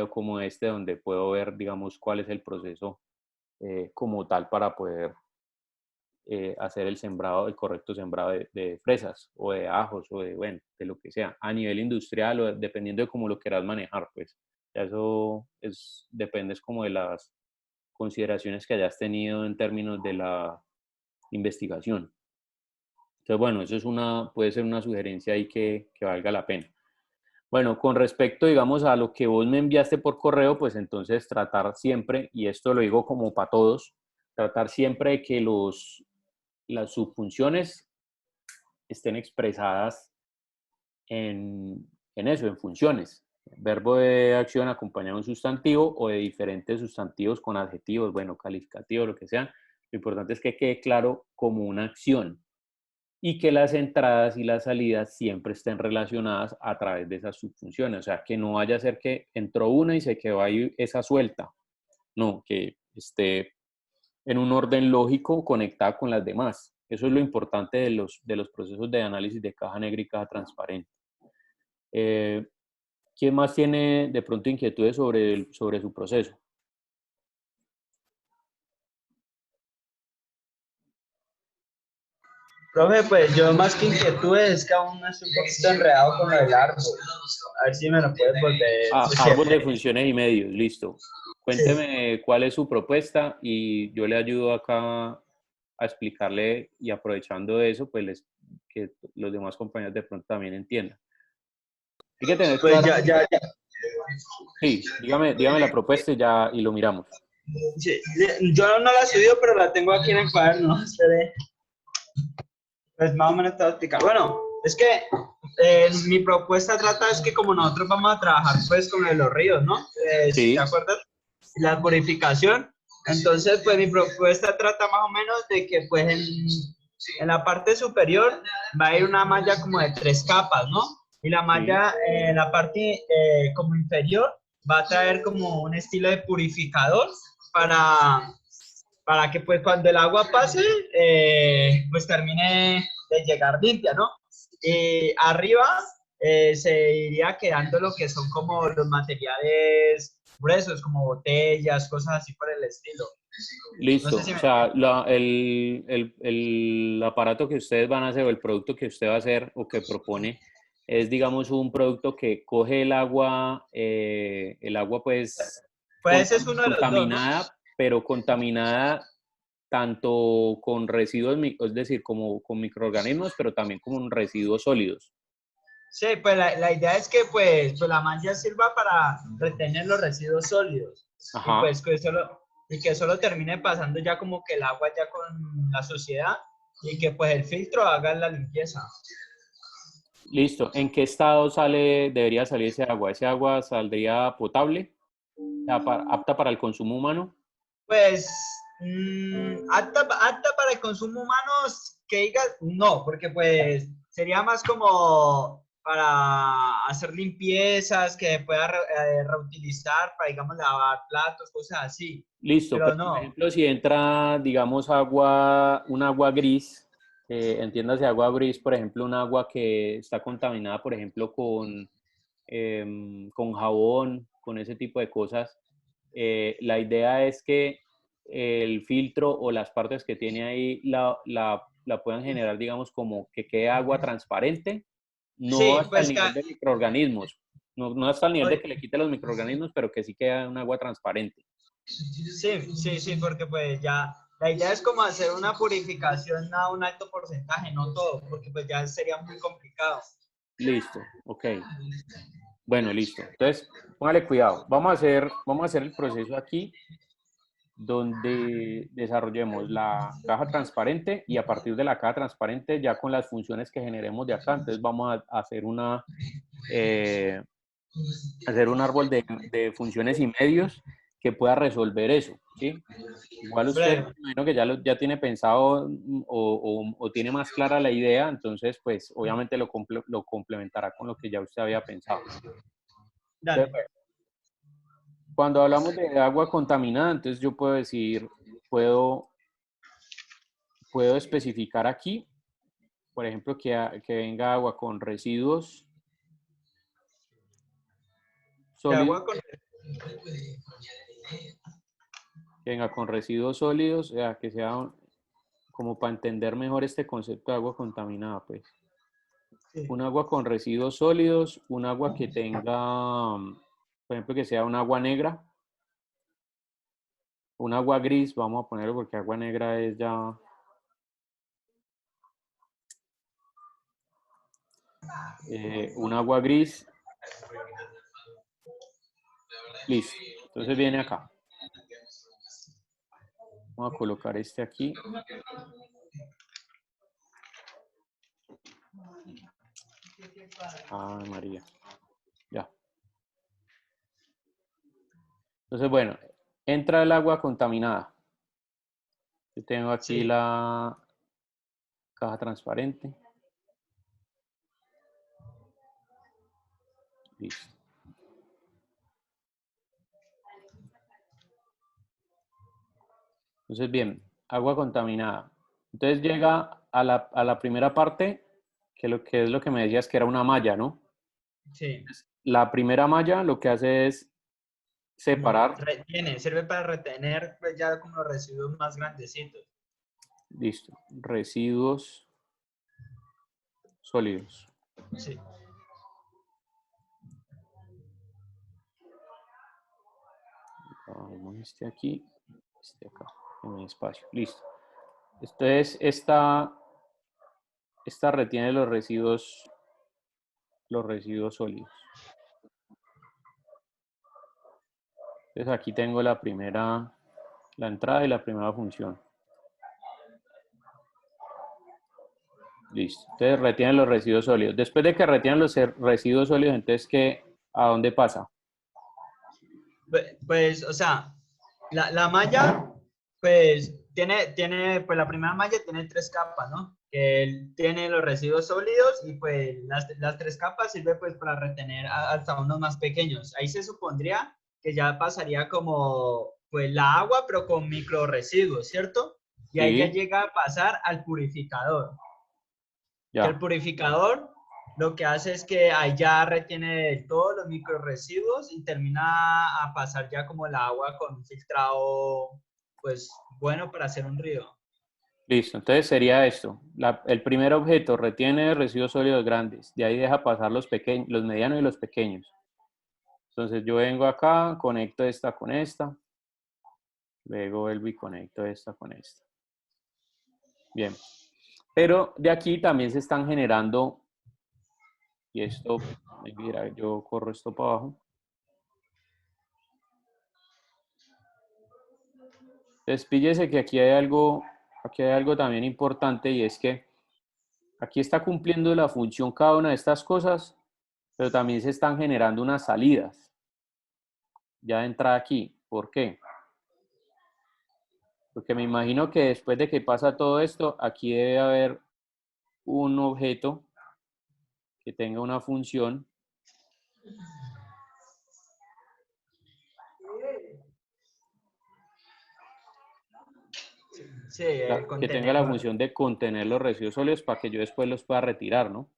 Speaker 1: como este, donde puedo ver, digamos, cuál es el proceso como tal para poder hacer el correcto sembrado de fresas o de ajos o bueno, de lo que sea, a nivel industrial o dependiendo de cómo lo quieras manejar, pues. Ya eso depende como de las consideraciones que hayas tenido en términos de la investigación. Entonces, bueno, eso puede ser una sugerencia ahí que valga la pena. Bueno, con respecto, digamos, a lo que vos me enviaste por correo, pues entonces tratar siempre, y esto lo digo como para todos, tratar siempre de que las subfunciones estén expresadas en funciones. Verbo de acción acompañado de un sustantivo o de diferentes sustantivos con adjetivos, bueno, calificativos, lo que sea. Lo importante es que quede claro como una acción y que las entradas y las salidas siempre estén relacionadas a través de esas subfunciones. O sea, que no vaya a ser que entró una y se quedó ahí esa suelta. No, que esté en un orden lógico conectada con las demás. Eso es lo importante de los procesos de análisis de caja negra y caja transparente. ¿Quién más tiene de pronto inquietudes sobre su proceso?
Speaker 5: Profe, pues yo más que inquietudes es que aún no estoy un poquito enredado con lo del árbol. A ver si me lo puedes volver.
Speaker 1: Árbol de funciones y medios, listo. Cuénteme cuál es su propuesta y yo le ayudo acá a explicarle y aprovechando eso, pues que los demás compañeros de pronto también entiendan. Hay que tener
Speaker 5: Pues
Speaker 1: claro.
Speaker 5: ya.
Speaker 1: Sí, dígame la propuesta y lo miramos.
Speaker 5: Sí, yo no la he subido, pero la tengo aquí en el cuaderno. Espere. Pues más o menos te voy a explicar. Bueno, es que mi propuesta trata es que como nosotros vamos a trabajar pues con los ríos, ¿no?
Speaker 1: Sí.
Speaker 5: ¿Te acuerdas? La purificación. Entonces, pues mi propuesta trata más o menos de que pues en la parte superior va a ir una malla como de 3 capas, ¿no? Y la malla, en la parte como inferior va a traer como un estilo de purificador para que pues cuando el agua pase, pues termine de llegar limpia, ¿no? Y arriba se iría quedando lo que son como los materiales gruesos, como botellas, cosas así por el estilo.
Speaker 1: Listo.
Speaker 5: No sé si
Speaker 1: O sea, el aparato que ustedes van a hacer o el producto que usted va a hacer o que propone es, digamos, un producto que coge el agua pues
Speaker 5: Pues ese es uno de los
Speaker 1: contaminada,
Speaker 5: dos, ¿no?
Speaker 1: pero contaminada tanto con residuos, es decir, como con microorganismos, pero también con residuos sólidos.
Speaker 5: Sí, pues la idea es que pues la malla sirva para retener los residuos sólidos.
Speaker 1: Ajá.
Speaker 5: Y pues que solo termine pasando ya como que el agua ya con la suciedad y que pues el filtro haga la limpieza.
Speaker 1: Listo. ¿En qué estado debería salir ese agua? ¿Ese agua saldría potable? ¿Apta para el consumo humano?
Speaker 5: Pues apta para el consumo humano, que digas, no, porque pues sería más como para hacer limpiezas que pueda reutilizar para, digamos, lavar platos, cosas así.
Speaker 1: Listo,
Speaker 5: Pero
Speaker 1: pero por
Speaker 5: no.
Speaker 1: ejemplo, si entra, digamos, un agua gris, entiéndase agua gris, por ejemplo, un agua que está contaminada, por ejemplo, con jabón, con ese tipo de cosas, la idea es que el filtro o las partes que tiene ahí la puedan generar, digamos, como que quede agua transparente, no
Speaker 5: Sí,
Speaker 1: hasta el
Speaker 5: pues
Speaker 1: nivel de microorganismos, No hasta el nivel de que le quite los microorganismos, pero que sí queda un agua transparente.
Speaker 5: Sí, porque pues ya la idea es como hacer una purificación a un alto porcentaje, no todo, porque pues ya sería muy complicado.
Speaker 1: Listo, ok. Bueno, listo. Entonces, póngale cuidado. Vamos a hacer el proceso aquí donde desarrollemos la caja transparente y a partir de la caja transparente ya con las funciones que generemos de acá, entonces vamos a hacer un árbol de funciones y medios que pueda resolver eso, ¿sí? Igual usted,
Speaker 5: Breve.
Speaker 1: imagino que ya tiene pensado o tiene más clara la idea, entonces pues obviamente lo complementará con lo que ya usted había pensado.
Speaker 5: Dale.
Speaker 1: Entonces, cuando hablamos de agua contaminada, entonces yo puedo decir, puedo especificar aquí, por ejemplo, que venga agua con residuos
Speaker 5: De
Speaker 1: sólidos,
Speaker 5: agua con...
Speaker 1: que venga con residuos sólidos, o sea, que sea como para entender mejor este concepto de agua contaminada, pues.
Speaker 5: Sí.
Speaker 1: Un agua con residuos sólidos, un agua que tenga, por ejemplo, que sea un agua negra, un agua gris, vamos a ponerlo porque agua negra es ya... un agua gris. Listo. Entonces viene acá. Vamos a colocar este aquí. Ay, María. Ya. Entonces, bueno, entra el agua contaminada. Yo tengo aquí
Speaker 5: Sí.
Speaker 1: la caja transparente. Listo. Entonces, bien, agua contaminada. Entonces llega a la primera parte, que es lo que me decías que era una malla, ¿no?
Speaker 5: Sí.
Speaker 1: La primera malla lo que hace es separar.
Speaker 5: Sirve para retener pues, ya como los residuos más grandecitos.
Speaker 1: Listo. Residuos sólidos.
Speaker 5: Sí.
Speaker 1: Vamos este aquí, este acá, en el espacio. Listo. Entonces, esta retiene los residuos sólidos. Entonces, aquí tengo la entrada y la primera función. Listo. Entonces, retiene los residuos sólidos. Después de que retienen los residuos sólidos, entonces, ¿a dónde pasa?
Speaker 5: Pues, o sea, la malla, pues, pues la primera malla tiene 3 capas, ¿no? Que tiene los residuos sólidos y pues las 3 capas sirve pues para retener hasta unos más pequeños. Ahí se supondría que ya pasaría como, pues, la agua, pero con microresiduos, ¿cierto? Y ahí ya
Speaker 1: Sí,
Speaker 5: llega a pasar al purificador. Que el
Speaker 1: ya.
Speaker 5: purificador lo que hace es que ahí ya retiene todos los microresiduos y termina a pasar ya como el agua con un filtrado, pues, bueno para hacer un río.
Speaker 1: Listo. Entonces, sería esto. El primer objeto retiene residuos sólidos grandes. De ahí deja pasar los medianos y los pequeños. Entonces, yo vengo acá, conecto esta con esta. Luego vuelvo y conecto esta con esta. Bien. Pero de aquí también se están generando, y esto, mira, yo corro esto para abajo. Entonces, píllese que aquí hay algo también importante y es que aquí está cumpliendo la función cada una de estas cosas, pero también se están generando unas salidas. Ya de entrada aquí. ¿Por qué? Porque me imagino que después de que pasa todo esto, aquí debe haber un objeto que tenga una función.
Speaker 5: Sí, el
Speaker 1: Que tenga la
Speaker 5: contenedor.
Speaker 1: función de contener los residuos sólidos para que yo después los pueda retirar, ¿no?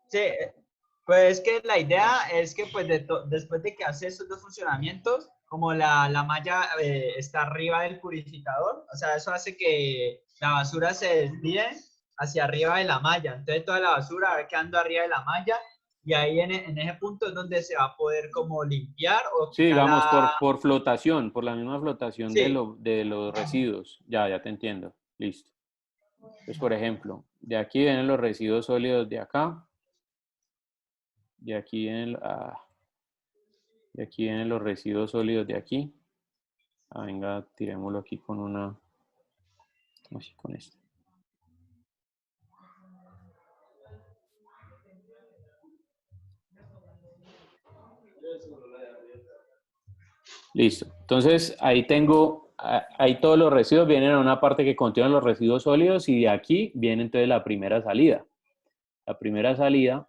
Speaker 5: Sí, pues que la idea es que pues después de que hace esos dos funcionamientos, como la malla está arriba del purificador, o sea, eso hace que la basura se desvíe hacia arriba de la malla. Entonces toda la basura va quedando arriba de la malla y ahí en ese punto es donde se va a poder como limpiar o
Speaker 1: Sí,
Speaker 5: quitar
Speaker 1: digamos,
Speaker 5: la...
Speaker 1: por flotación, por la misma flotación
Speaker 5: Sí,
Speaker 1: de los residuos. Ya te entiendo. Listo. Entonces, por ejemplo, de aquí vienen los residuos sólidos de acá. De aquí vienen, de aquí vienen los residuos sólidos de aquí. Venga, tirémoslo aquí con una... Así, con esto. Listo. Entonces, ahí tengo, ahí todos los residuos vienen a una parte que contiene los residuos sólidos y de aquí viene entonces la primera salida. La primera salida,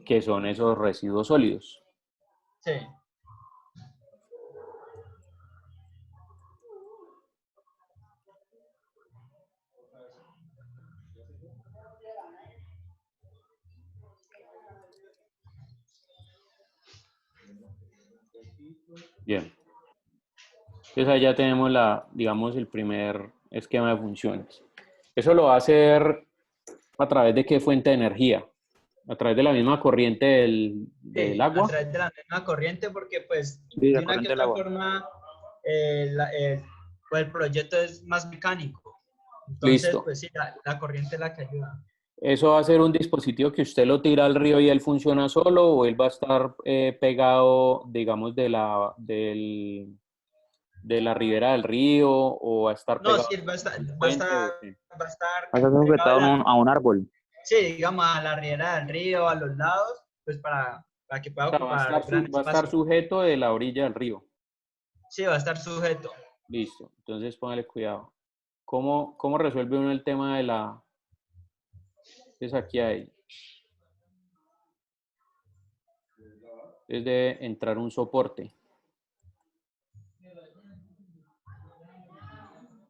Speaker 1: que son esos residuos sólidos.
Speaker 5: sí.
Speaker 1: Bien. Entonces ahí ya tenemos digamos, el primer esquema de funciones. Eso lo va a hacer a través de qué fuente de energía. A través de la misma corriente del
Speaker 5: Sí, a
Speaker 1: agua.
Speaker 5: través de la misma corriente, porque pues
Speaker 6: Sí, la
Speaker 5: de una que
Speaker 6: corriente del
Speaker 5: otra
Speaker 6: agua.
Speaker 5: forma pues el proyecto es más mecánico. Entonces,
Speaker 1: Listo.
Speaker 5: pues sí, la corriente es la que ayuda.
Speaker 1: ¿Eso va a ser un dispositivo que usted lo tira al río y él funciona solo o él va a estar pegado, digamos, de la ribera del río o va a estar
Speaker 5: No,
Speaker 1: pegado
Speaker 5: sí,
Speaker 1: a un puente o qué?
Speaker 5: va a estar
Speaker 6: Va a estar
Speaker 5: pegado
Speaker 6: sujetado a un árbol.
Speaker 5: sí, digamos, a la ribera del río, a los lados, pues para que pueda
Speaker 1: O sea,
Speaker 5: ocupar gran
Speaker 1: va a estar
Speaker 5: espacio.
Speaker 1: sujeto de la orilla del río.
Speaker 5: Sí, va a estar sujeto.
Speaker 1: Listo. Entonces póngale cuidado. ¿Cómo resuelve uno el tema de la... Entonces aquí hay... Es de entrar un soporte.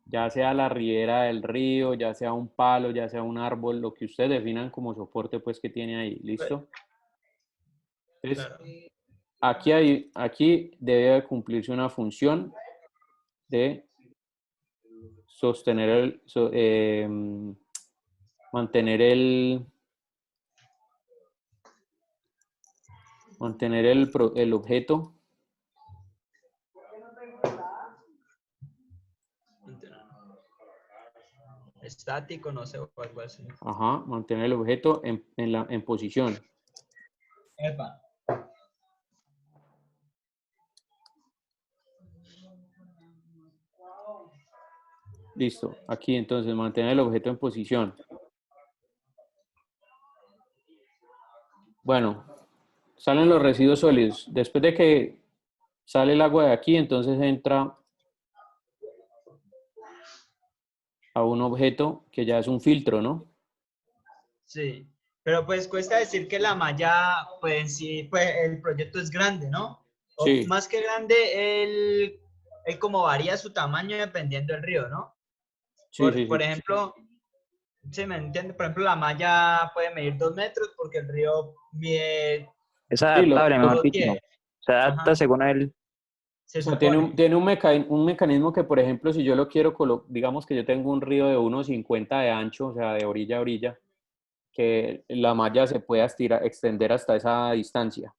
Speaker 1: Ya sea la ribera del río, ya sea un palo, ya sea un árbol, lo que ustedes definan como soporte pues que tiene ahí. ¿Listo? Entonces,
Speaker 5: Claro.
Speaker 1: aquí debe de cumplirse una función de sostener mantener el objeto
Speaker 5: Estático, no sé, o algo así.
Speaker 1: mantener el objeto en posición.
Speaker 5: Epa.
Speaker 1: Listo. Aquí entonces mantener el objeto en posición. Bueno, salen los residuos sólidos. Después de que sale el agua de aquí, entonces entra a un objeto que ya es un filtro, ¿no?
Speaker 5: Sí. Pero pues cuesta decir que la malla, pues en sí, pues el proyecto es grande, ¿no? O
Speaker 1: Sí,
Speaker 5: más que grande, él como varía su tamaño dependiendo del río, ¿no?
Speaker 1: sí, sí,
Speaker 5: Por
Speaker 1: sí.
Speaker 5: ejemplo, ¿sí me entiende? Por ejemplo, la malla puede medir 2 metros porque el río mide
Speaker 6: Es
Speaker 1: Sí,
Speaker 6: adaptable, mejor dicho.
Speaker 5: 2,10.
Speaker 6: Se adapta
Speaker 5: Ajá,
Speaker 6: según el...
Speaker 5: se
Speaker 1: o sea, tiene un,
Speaker 5: supone.
Speaker 1: tiene un mecanismo que, por ejemplo, si yo lo quiero, digamos que yo tengo un río de 1,50 de ancho, o sea, de orilla a orilla, que la malla se pueda extender hasta esa distancia.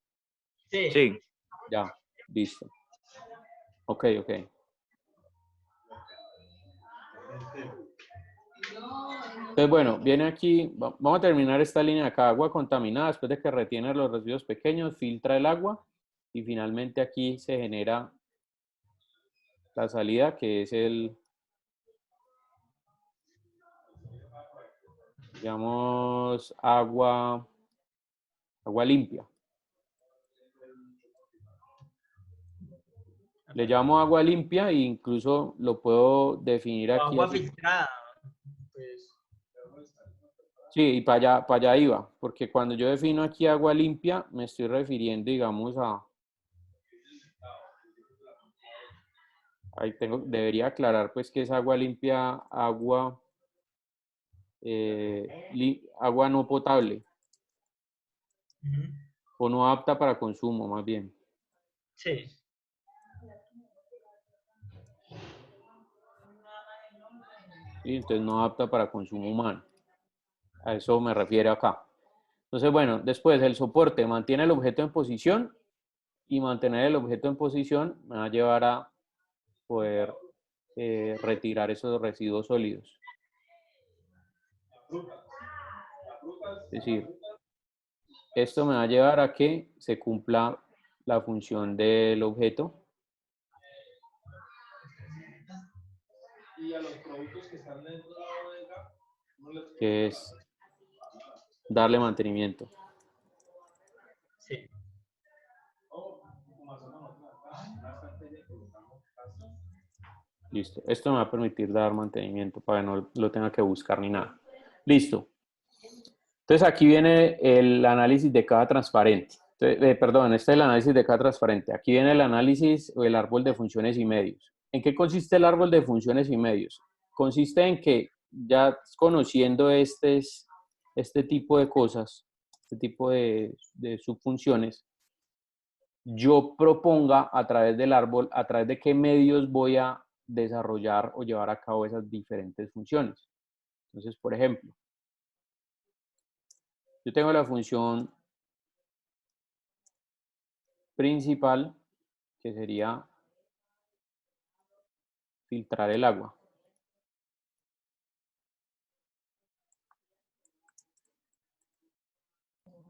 Speaker 5: Sí.
Speaker 6: Sí.
Speaker 1: Ya, listo. Ok. Entonces, bueno, viene aquí, vamos a terminar esta línea acá, agua contaminada, después de que retiene los residuos pequeños, filtra el agua y finalmente aquí se genera la salida que es digamos, agua limpia. Le llamo agua limpia e incluso lo puedo definir
Speaker 5: O
Speaker 1: aquí
Speaker 5: agua
Speaker 1: así.
Speaker 5: filtrada. Pues,
Speaker 1: Sí, y para allá iba, porque cuando yo defino aquí agua limpia, me estoy refiriendo, digamos, ahí debería aclarar pues que es agua limpia, agua no potable
Speaker 5: ujú.
Speaker 1: o no apta para consumo, más bien.
Speaker 5: Sí.
Speaker 1: ¿Sí? Entonces no apta para consumo humano. A eso me refiero acá. Entonces, bueno, después el soporte mantiene el objeto en posición y mantener el objeto en posición me va a llevar a poder retirar esos residuos sólidos. Es decir, esto me va a llevar a que se cumpla la función del objeto.
Speaker 6: Y a los productos que están dentro de la bodega, no les
Speaker 1: Que es darle mantenimiento.
Speaker 5: Sí.
Speaker 1: Listo. Esto me va a permitir dar mantenimiento para que no lo tenga que buscar ni nada. Listo. Entonces aquí viene el análisis de cada transparente. Entonces, perdón, este es el análisis de cada transparente. Aquí viene el análisis o el árbol de funciones y medios. ¿En qué consiste el árbol de funciones y medios? Consiste en que ya conociendo este tipo de cosas, este tipo de subfunciones, yo proponga a través del árbol, a través de qué medios voy a desarrollar o llevar a cabo esas diferentes funciones. Entonces, por ejemplo, yo tengo la función principal, que sería filtrar el agua.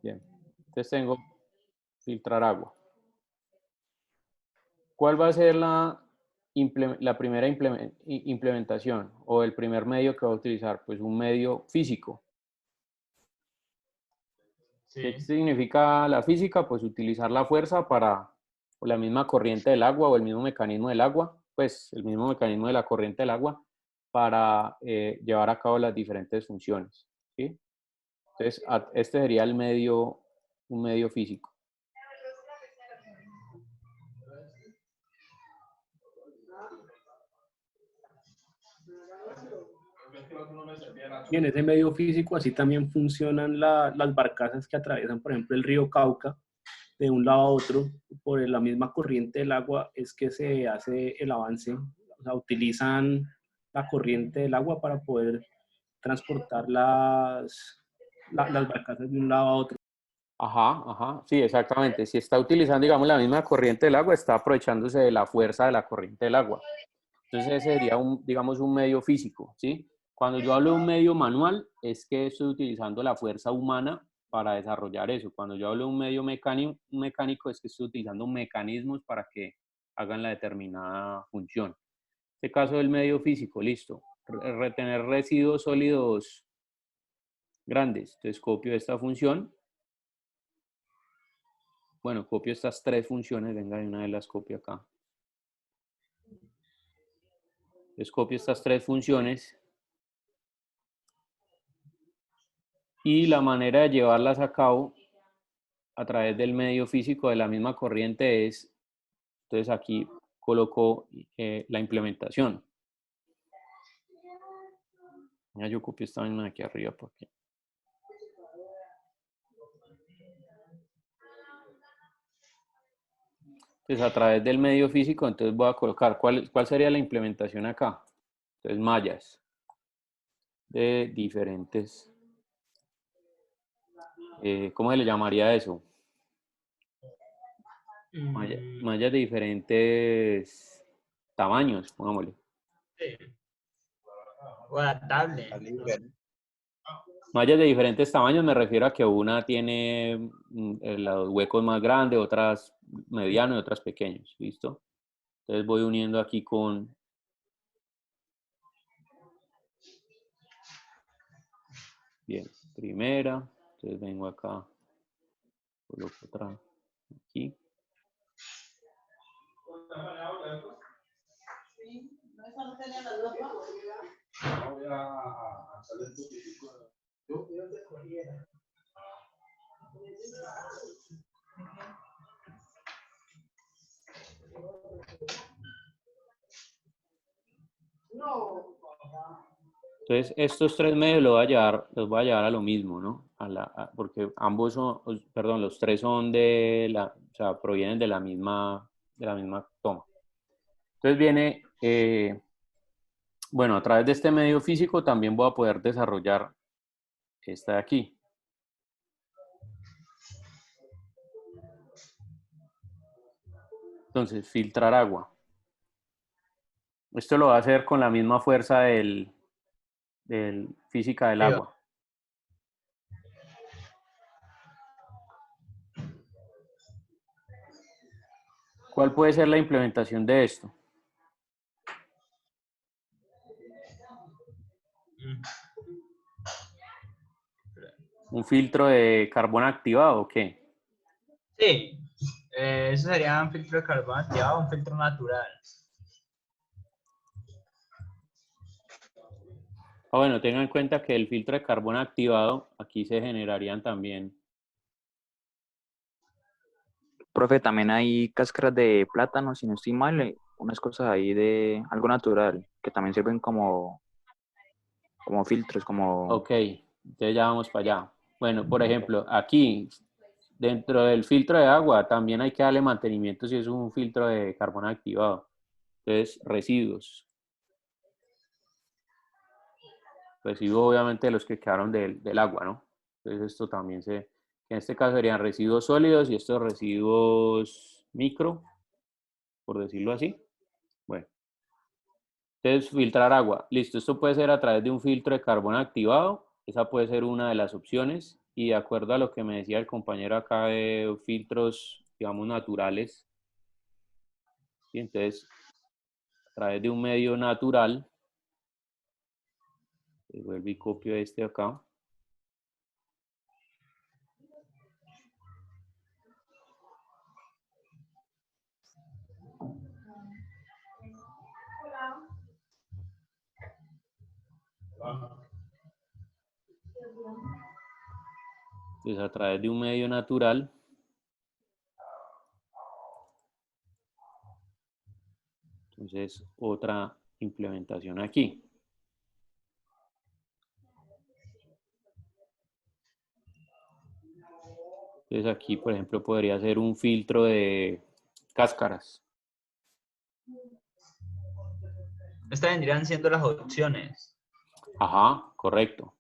Speaker 1: Bien, entonces tengo filtrar agua. ¿Cuál va a ser la primera implementación o el primer medio que va a utilizar? Pues un medio físico. ¿Qué
Speaker 5: Sí.
Speaker 1: significa la física? Pues utilizar la fuerza para o la misma corriente del agua o el mismo mecanismo del agua, pues el mismo mecanismo de la corriente del agua para llevar a cabo las diferentes funciones, ¿sí? Entonces, este sería un medio físico.
Speaker 3: Y en ese medio físico así también funcionan las barcazas que atraviesan, por ejemplo, el río Cauca de un lado a otro. Por la misma corriente del agua es que se hace el avance. O sea, utilizan la corriente del agua para poder transportar las barcazas de un lado a otro.
Speaker 1: Ajá, ajá, sí, exactamente. Si está utilizando, digamos, la misma corriente del agua, está aprovechándose de la fuerza de la corriente del agua. Entonces, ese sería, digamos, un medio físico, ¿sí? Cuando yo hablo de un medio manual, es que estoy utilizando la fuerza humana para desarrollar eso. Cuando yo hablo de un medio mecánico, es que estoy utilizando mecanismos para que hagan la determinada función. En este caso del medio físico, listo. Retener residuos sólidos grandes. Entonces, copio esta función. Bueno, copio estas tres funciones. Venga, de una de las copio acá. Entonces, copio estas tres funciones. Y la manera de llevarlas a cabo a través del medio físico de la misma corriente es, entonces aquí coloco la implementación. Ya yo copio esta misma de aquí arriba porque entonces a través del medio físico, entonces voy a colocar, ¿cuál sería la implementación acá? Entonces mallas de diferentes, ¿cómo se le llamaría eso? Mallas de diferentes tamaños, pongámosle.
Speaker 5: Sí. O adaptable.
Speaker 1: Mallas de diferentes tamaños me refiero a que una tiene los huecos más grandes, otras medianos y otras pequeños, ¿listo? Entonces voy uniendo aquí con... Bien, primera, entonces vengo acá, coloco otra aquí. Entonces, estos tres medios los voy a llevar a lo mismo, ¿no? Porque ambos son, perdón, los tres son o sea, provienen de la misma toma. Entonces viene, bueno, a través de este medio físico también voy a poder desarrollar esta de aquí. Entonces, filtrar agua. Esto lo va a hacer con la misma fuerza del física del agua. ¿Cuál puede ser la implementación de esto? ¿Un filtro de carbón activado o qué?
Speaker 5: Sí, eso sería un filtro de carbono activado, un filtro natural.
Speaker 1: Bueno, tengan en cuenta que el filtro de carbón activado, aquí se generarían también.
Speaker 7: Profe, también hay cáscaras de plátano, si no estoy mal, unas cosas ahí de algo natural, que también sirven como filtros, como...
Speaker 1: Ok, entonces ya vamos para allá. Bueno, por ejemplo, aquí, dentro del filtro de agua, también hay que darle mantenimiento si es un filtro de carbón activado. Entonces, residuos. Residuos, obviamente, los que quedaron del agua, ¿no? Entonces, esto también en este caso serían residuos sólidos y estos residuos micro, por decirlo así. Bueno. Entonces, filtrar agua. Listo, esto puede ser a través de un filtro de carbón activado. Esa puede ser una de las opciones. Y de acuerdo a lo que me decía el compañero acá de filtros, digamos, naturales. Y entonces, a través de un medio natural, vuelvo y copio este acá. Entonces, a través de un medio natural, entonces otra implementación aquí. Entonces aquí, por ejemplo, podría ser un filtro de cáscaras.
Speaker 5: Estas vendrían siendo las opciones.
Speaker 1: Ajá, correcto.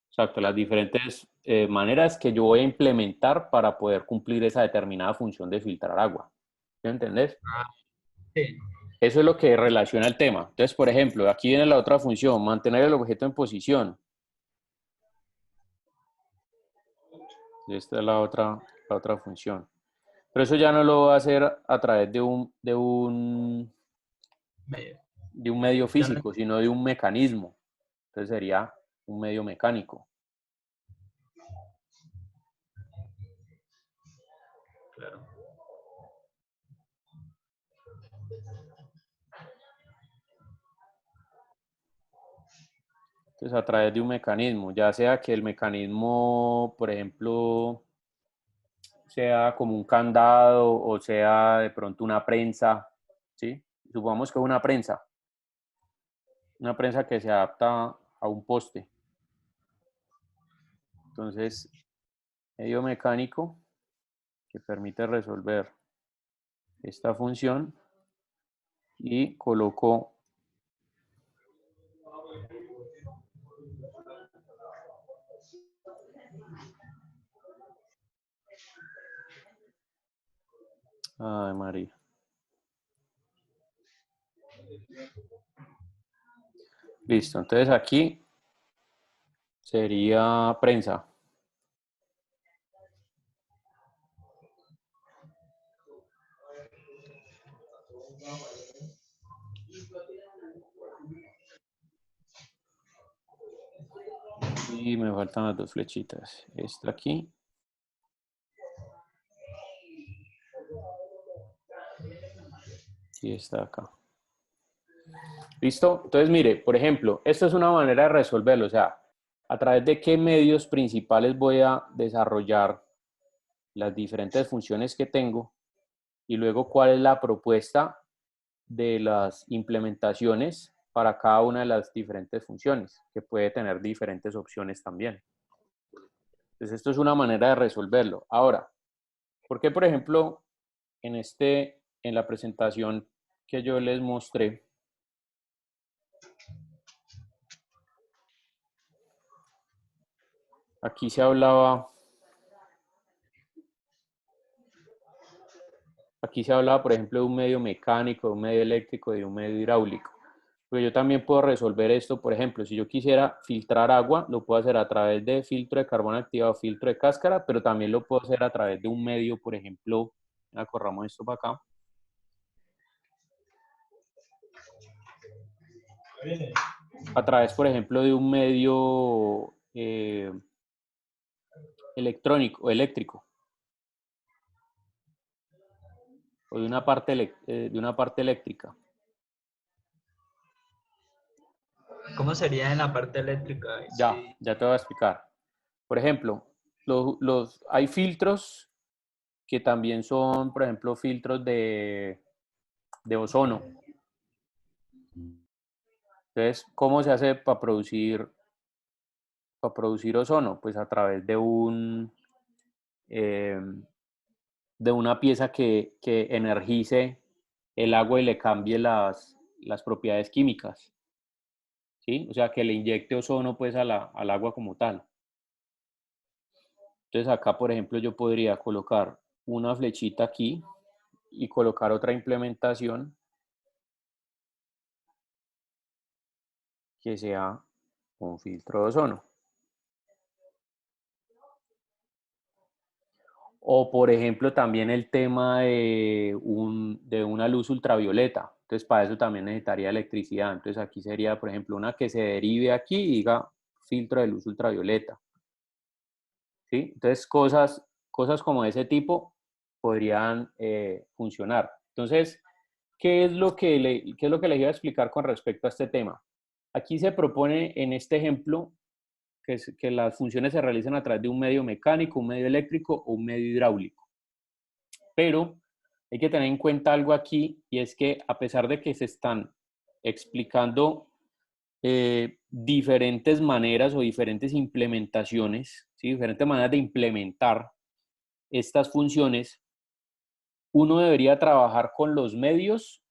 Speaker 1: Exacto, las diferentes maneras que yo voy a implementar para poder cumplir esa determinada función de filtrar agua. ¿Me entendés?
Speaker 5: Sí.
Speaker 1: Eso es lo que relaciona el tema. Entonces, por ejemplo, aquí viene la otra función, mantener el objeto en posición. Esta es la otra función. Pero eso ya no lo va a hacer a través de un medio físico, sino de un mecanismo. Entonces sería un medio mecánico.
Speaker 5: Claro.
Speaker 1: Entonces a través de un mecanismo, ya sea que el mecanismo, por ejemplo, sea como un candado o sea de pronto una prensa, ¿sí? Supongamos que es una prensa que se adapta a un poste. Entonces, medio mecánico que permite resolver esta función y coloco ay, María. Listo, entonces aquí sería prensa. Y me faltan las dos flechitas. Esta aquí. Y esta acá. ¿Listo? Entonces, mire, por ejemplo, esta es una manera de resolverlo. O sea, a través de qué medios principales voy a desarrollar las diferentes funciones que tengo y luego cuál es la propuesta de las implementaciones para cada una de las diferentes funciones, que puede tener diferentes opciones también. Entonces, esto es una manera de resolverlo. Ahora, ¿por qué, por ejemplo, en la presentación que yo les mostré, aquí se hablaba, por ejemplo, de un medio mecánico, de un medio eléctrico, de un medio hidráulico. Pero yo también puedo resolver esto, por ejemplo, si yo quisiera filtrar agua, lo puedo hacer a través de filtro de carbón activado, filtro de cáscara, pero también lo puedo hacer a través de un medio, por ejemplo, corramos esto para acá. A través, por ejemplo, de un medio electrónico, eléctrico, o de una parte eléctrica.
Speaker 5: ¿Cómo sería en la parte eléctrica? Ahí
Speaker 1: Ya,
Speaker 5: sí.
Speaker 1: ya te voy a explicar. Por ejemplo, hay filtros que también son, por ejemplo, filtros de ozono. Entonces, ¿cómo se hace para producir ozono? Pues a través de de una pieza que energice el agua y le cambie las propiedades químicas, ¿sí? O sea, que le inyecte ozono pues al agua como tal. Entonces acá, por ejemplo, yo podría colocar una flechita aquí y colocar otra implementación que sea un filtro de ozono. O, por ejemplo, también el tema de una luz ultravioleta. Entonces, para eso también necesitaría electricidad. Entonces, aquí sería, por ejemplo, una que se derive aquí y diga filtro de luz ultravioleta. ¿Sí? Entonces, cosas como ese tipo podrían funcionar. Entonces, ¿qué es lo que les iba a explicar con respecto a este tema? Aquí se propone en este ejemplo que las funciones se realicen a través de un medio mecánico, un medio eléctrico o un medio hidráulico. Pero hay que tener en cuenta algo aquí, y es que a pesar de que se están explicando diferentes maneras o diferentes implementaciones, ¿sí? Diferentes maneras de implementar estas funciones, uno debería trabajar con los medios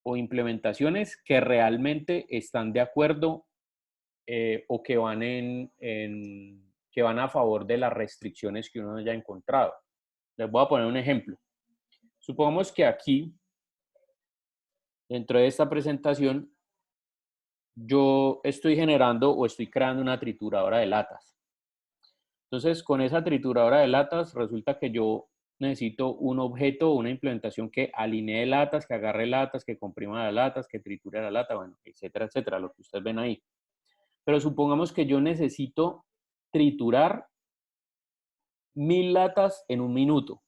Speaker 1: o implementaciones que realmente están de acuerdo o que que van a favor de las restricciones que uno haya encontrado. Les voy a poner un ejemplo. Supongamos que aquí, dentro de esta presentación, yo estoy generando o estoy creando una trituradora de latas. Entonces, con esa trituradora de latas, resulta que yo necesito un objeto o una implementación que alinee latas, que agarre latas, que comprima las latas, que triture la lata, bueno, etcétera, etcétera, lo que ustedes ven ahí. Pero supongamos que yo necesito triturar 1000 latas en un minuto.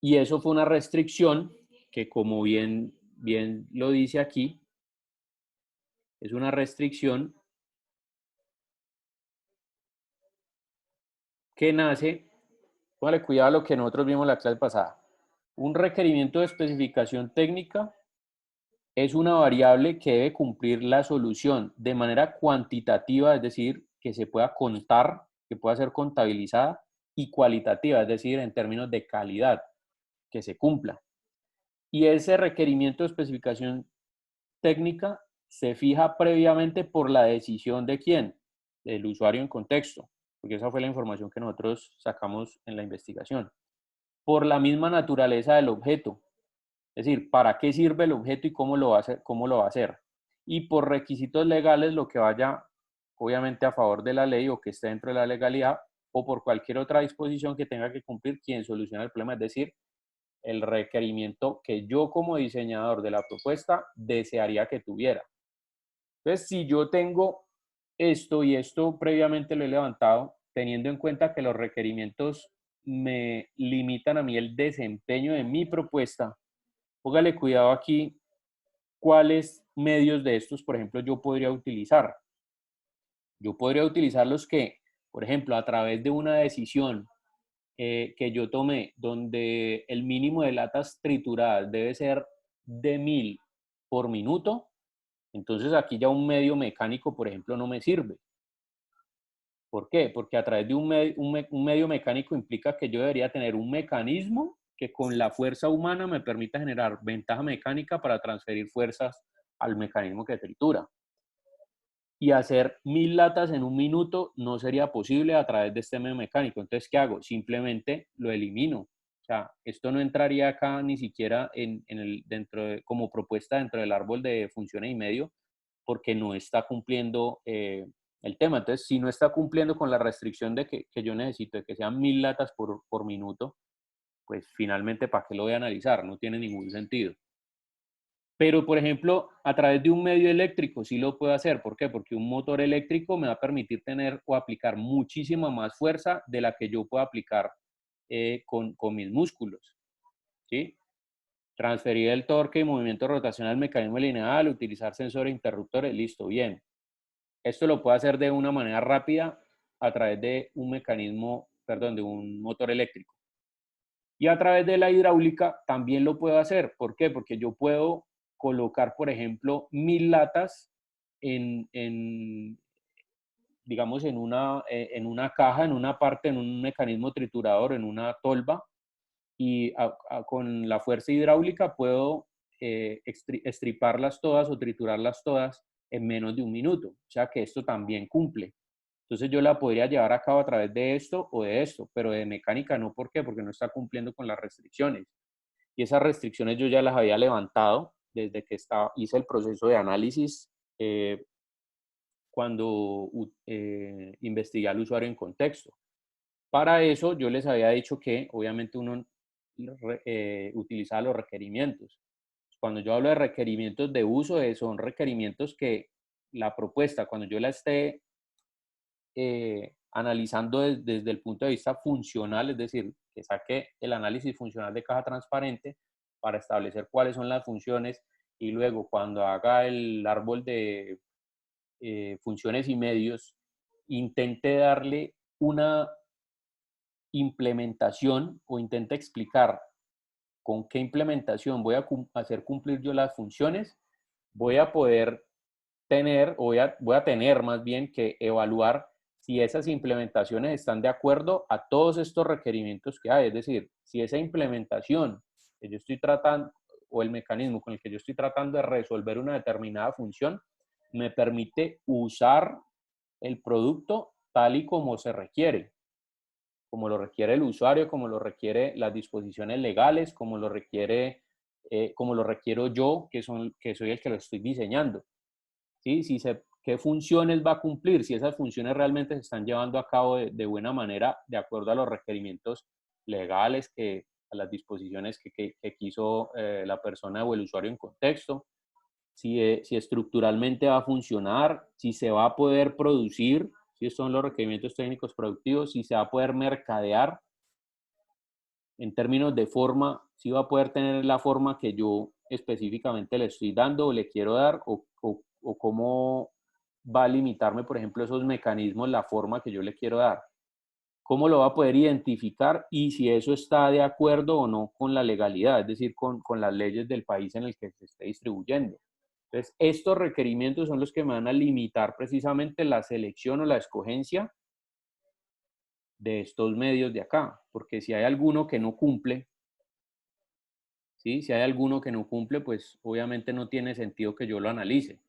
Speaker 1: Y eso fue una restricción que, como bien lo dice aquí, es una restricción que nace, póngale cuidado a lo que nosotros vimos en la clase pasada. Un requerimiento de especificación técnica es una variable que debe cumplir la solución de manera cuantitativa, es decir, que se pueda contar, que pueda ser contabilizada, y cualitativa, es decir, en términos de calidad, que se cumpla. Y ese requerimiento de especificación técnica se fija previamente por la decisión de quién, del usuario en contexto, porque esa fue la información que nosotros sacamos en la investigación. Por la misma naturaleza del objeto, es decir, para qué sirve el objeto y cómo lo va a hacer. Y por requisitos legales, lo que vaya obviamente a favor de la ley o que esté dentro de la legalidad, o por cualquier otra disposición que tenga que cumplir quien soluciona el problema, es decir, el requerimiento que yo como diseñador de la propuesta desearía que tuviera. Entonces, si yo tengo esto y esto previamente lo he levantado, teniendo en cuenta que los requerimientos me limitan a mí el desempeño de mi propuesta, póngale cuidado aquí cuáles medios de estos, por ejemplo, yo podría utilizar. Yo podría utilizar los que, por ejemplo, a través de una decisión que yo tomé, donde el mínimo de latas trituradas debe ser de 1000 por minuto, entonces aquí ya un medio mecánico, por ejemplo, no me sirve. ¿Por qué? Porque a través de un medio mecánico implica que yo debería tener un mecanismo que con la fuerza humana me permita generar ventaja mecánica para transferir fuerzas al mecanismo que tritura. y hacer 1000 latas en un minuto no sería posible a través de este medio mecánico. Entonces, ¿qué hago? Simplemente lo elimino. O sea, esto no entraría acá ni siquiera como propuesta dentro del árbol de funciones y medio, porque no está cumpliendo el tema. Entonces, si no está cumpliendo con la restricción de que yo necesito, de que sean 1000 latas por minuto, pues finalmente, ¿para qué lo voy a analizar? No tiene ningún sentido. Pero, por ejemplo, a través de un medio eléctrico sí lo puedo hacer. ¿Por qué? Porque un motor eléctrico me va a permitir tener o aplicar muchísima más fuerza de la que yo puedo aplicar con mis músculos, ¿sí? Transferir el torque y movimiento rotacional al mecanismo lineal, utilizar sensores interruptores, listo, bien. Esto lo puedo hacer de una manera rápida a través de un mecanismo, perdón, de un motor eléctrico. Y a través de la hidráulica también lo puedo hacer. ¿Por qué? Porque yo puedo colocar, por ejemplo, 1000 latas digamos, en una caja, en una parte, en un mecanismo triturador, en una tolva, y con la fuerza hidráulica puedo estriparlas todas o triturarlas todas en menos de un minuto. O sea que esto también cumple. Entonces yo la podría llevar a cabo a través de esto o de esto, pero de mecánica no. ¿Por qué? Porque no está cumpliendo con las restricciones. Y esas restricciones yo ya las había levantado desde que hice el proceso de análisis cuando investigué al usuario en contexto. Para eso yo les había dicho que obviamente uno utilizaba los requerimientos. Cuando yo hablo de requerimientos de uso, son requerimientos que la propuesta, cuando yo la esté analizando desde el punto de vista funcional, es decir, que saque el análisis funcional de caja transparente para establecer cuáles son las funciones, y luego cuando haga el árbol de funciones y medios, intente darle una implementación o intente explicar con qué implementación voy a hacer cumplir yo las funciones, voy a poder tener, o voy a tener más bien que evaluar si esas implementaciones están de acuerdo a todos estos requerimientos que hay. Es decir, si esa implementación que yo estoy tratando, o el mecanismo con el que yo estoy tratando de resolver una determinada función, me permite usar el producto tal y como se requiere, como lo requiere el usuario, como lo requiere las disposiciones legales, como lo requiero yo, que soy el que lo estoy diseñando. ¿Sí? ¿Qué funciones va a cumplir? Si esas funciones realmente se están llevando a cabo de buena manera, de acuerdo a los requerimientos legales, a las disposiciones que quiso la persona o el usuario en contexto. Si estructuralmente va a funcionar, si se va a poder producir, si estos son los requerimientos técnicos productivos, si se va a poder mercadear en términos de forma, si va a poder tener la forma que yo específicamente le estoy dando o le quiero dar, o cómo va a limitarme, por ejemplo, esos mecanismos, la forma que yo le quiero dar. ¿Cómo lo va a poder identificar y si eso está de acuerdo o no con la legalidad, es decir, con las leyes del país en el que se esté distribuyendo? Entonces, estos requerimientos son los que me van a limitar precisamente la selección o la escogencia de estos medios de acá, porque si hay alguno que no cumple, ¿sí? Si hay alguno que no cumple, pues obviamente no tiene sentido que yo lo analice.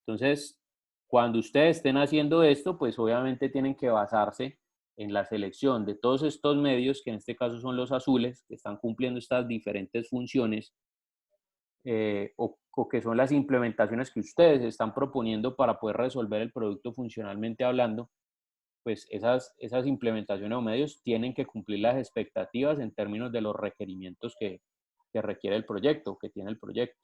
Speaker 1: Entonces, cuando ustedes estén haciendo esto, pues obviamente tienen que basarse en la selección de todos estos medios, que en este caso son los azules, que están cumpliendo estas diferentes funciones, o que son las implementaciones que ustedes están proponiendo para poder resolver el producto funcionalmente hablando. Pues esas implementaciones o medios tienen que cumplir las expectativas en términos de los requerimientos que requiere el proyecto, que tiene el proyecto.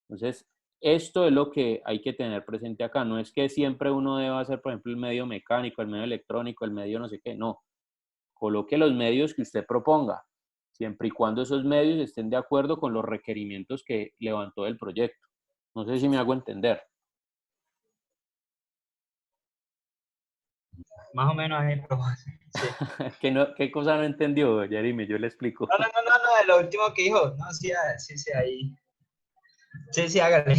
Speaker 1: Entonces, esto es lo que hay que tener presente acá. No es que siempre uno deba hacer, por ejemplo, el medio mecánico, el medio electrónico, el medio no sé qué, no. Coloque los medios que usted proponga, siempre y cuando esos medios estén de acuerdo con los requerimientos que levantó el proyecto. No sé si me hago entender.
Speaker 5: Más o menos ahí, pero sí.
Speaker 1: ¿Qué cosa no entendió, Jeremy? Yo le explico.
Speaker 5: No, de lo último que dijo. No, sí, ahí. Sí, hágale.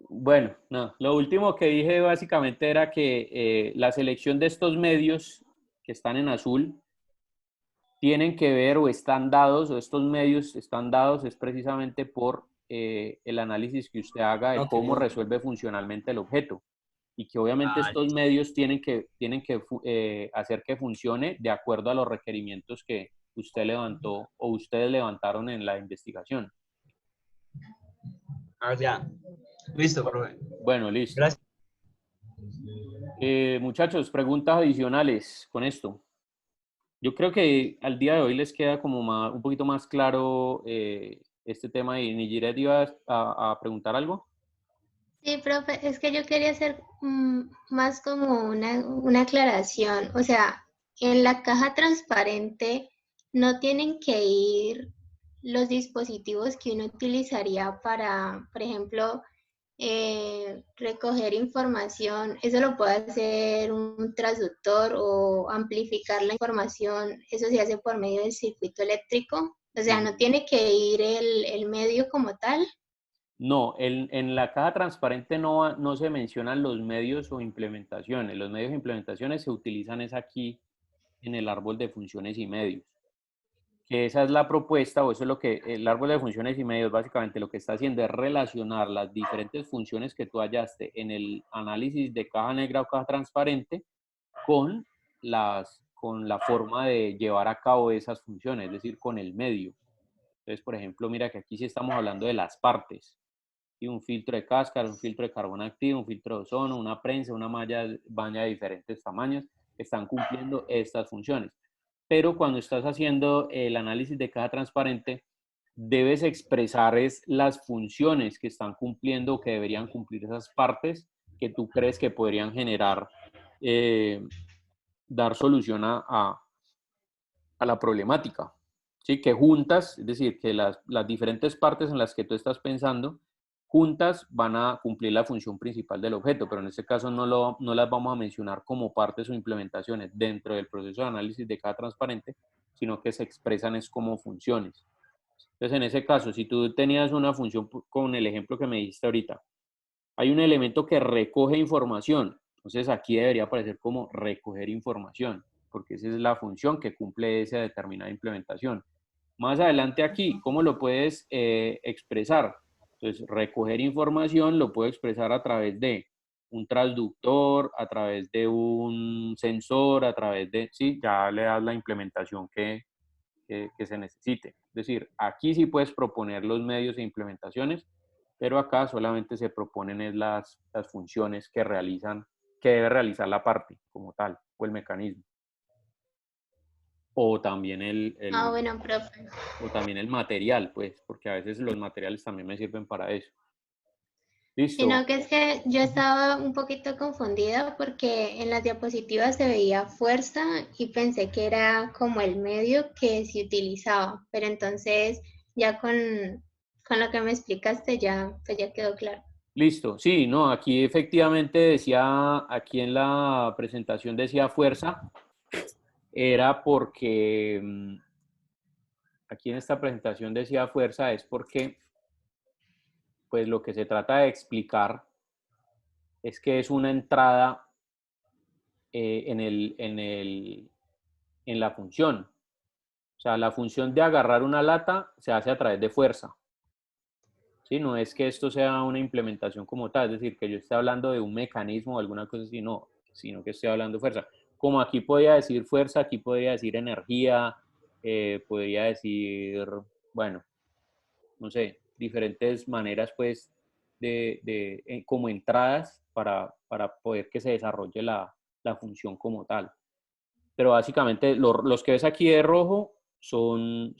Speaker 1: Bueno, no, lo último que dije básicamente era que la selección de estos medios que están en azul tienen que ver o están dados, o estos medios están dados es precisamente por el análisis que usted haga de cómo resuelve funcionalmente el objeto. y que obviamente
Speaker 5: Ah,
Speaker 1: estos medios tienen que hacer que funcione de acuerdo a los requerimientos que usted levantó o ustedes levantaron en la investigación.
Speaker 5: ya. Listo, profe.
Speaker 1: Bueno, listo.
Speaker 5: Gracias.
Speaker 1: Muchachos, preguntas adicionales con esto. Yo creo que al día de hoy les queda como un poquito más claro este tema. Y Nigiret, ¿ibas a preguntar algo?
Speaker 8: Sí, profe, es que yo quería hacer más como una aclaración. O sea, en la caja transparente no tienen que ir los dispositivos que uno utilizaría para, por ejemplo, recoger información. Eso lo puede hacer un transductor o amplificar la información. Eso se hace por medio del circuito eléctrico. O sea, no tiene que ir el medio como tal.
Speaker 1: No, en la caja transparente no se mencionan los medios o implementaciones. Los medios e implementaciones se utilizan es aquí en el árbol de funciones y medios. Que esa es la propuesta, o eso es lo que el árbol de funciones y medios básicamente lo que está haciendo es relacionar las diferentes funciones que tú hallaste en el análisis de caja negra o caja transparente con la forma de llevar a cabo esas funciones, es decir, con el medio. Entonces, por ejemplo, mira que aquí sí estamos hablando de las partes. Y un filtro de cáscara, un filtro de carbón activo, un filtro de ozono, una prensa, una malla de diferentes tamaños, están cumpliendo estas funciones. Pero cuando estás haciendo el análisis de caja transparente, debes expresar las funciones que están cumpliendo o que deberían cumplir esas partes que tú crees que podrían generar, dar solución a la problemática. ¿Sí? Que juntas, es decir, que las diferentes partes en las que tú estás pensando, juntas van a cumplir la función principal del objeto, pero en este caso no las vamos a mencionar como partes o implementaciones dentro del proceso de análisis de cada transparente, sino que se expresan es como funciones. Entonces, en ese caso, si tú tenías una función con el ejemplo que me diste ahorita, hay un elemento que recoge información, entonces aquí debería aparecer como recoger información, porque esa es la función que cumple esa determinada implementación. Más adelante aquí, ¿cómo lo puedes expresar? Entonces, recoger información lo puedo expresar a través de un transductor, a través de un sensor, a través de, sí, ya le das la implementación que se necesite. Es decir, aquí sí puedes proponer los medios e implementaciones, pero acá solamente se proponen es las funciones que debe realizar la parte como tal, o el mecanismo. O también
Speaker 8: Bueno, profe.
Speaker 1: o también el material, pues, porque a veces los materiales también me sirven para eso. Listo.
Speaker 8: Sino que es que yo estaba un poquito confundida porque en las diapositivas se veía fuerza y pensé que era como el medio que se utilizaba, pero entonces ya con lo que me explicaste ya, pues ya quedó claro.
Speaker 1: Listo, sí, no, aquí efectivamente decía, aquí en la presentación decía fuerza, era porque, aquí en esta presentación decía fuerza, es porque, pues lo que se trata de explicar es que es una entrada en la función. O sea, la función de agarrar una lata se hace a través de fuerza. ¿Sí? No es que esto sea una implementación como tal, es decir, que yo esté hablando de un mecanismo o alguna cosa así, no, sino que estoy hablando de fuerza. Como aquí podría decir fuerza, aquí podría decir energía, podría decir, bueno, no sé, diferentes maneras pues como entradas para poder que se desarrolle la función como tal. Pero básicamente los que ves aquí de rojo son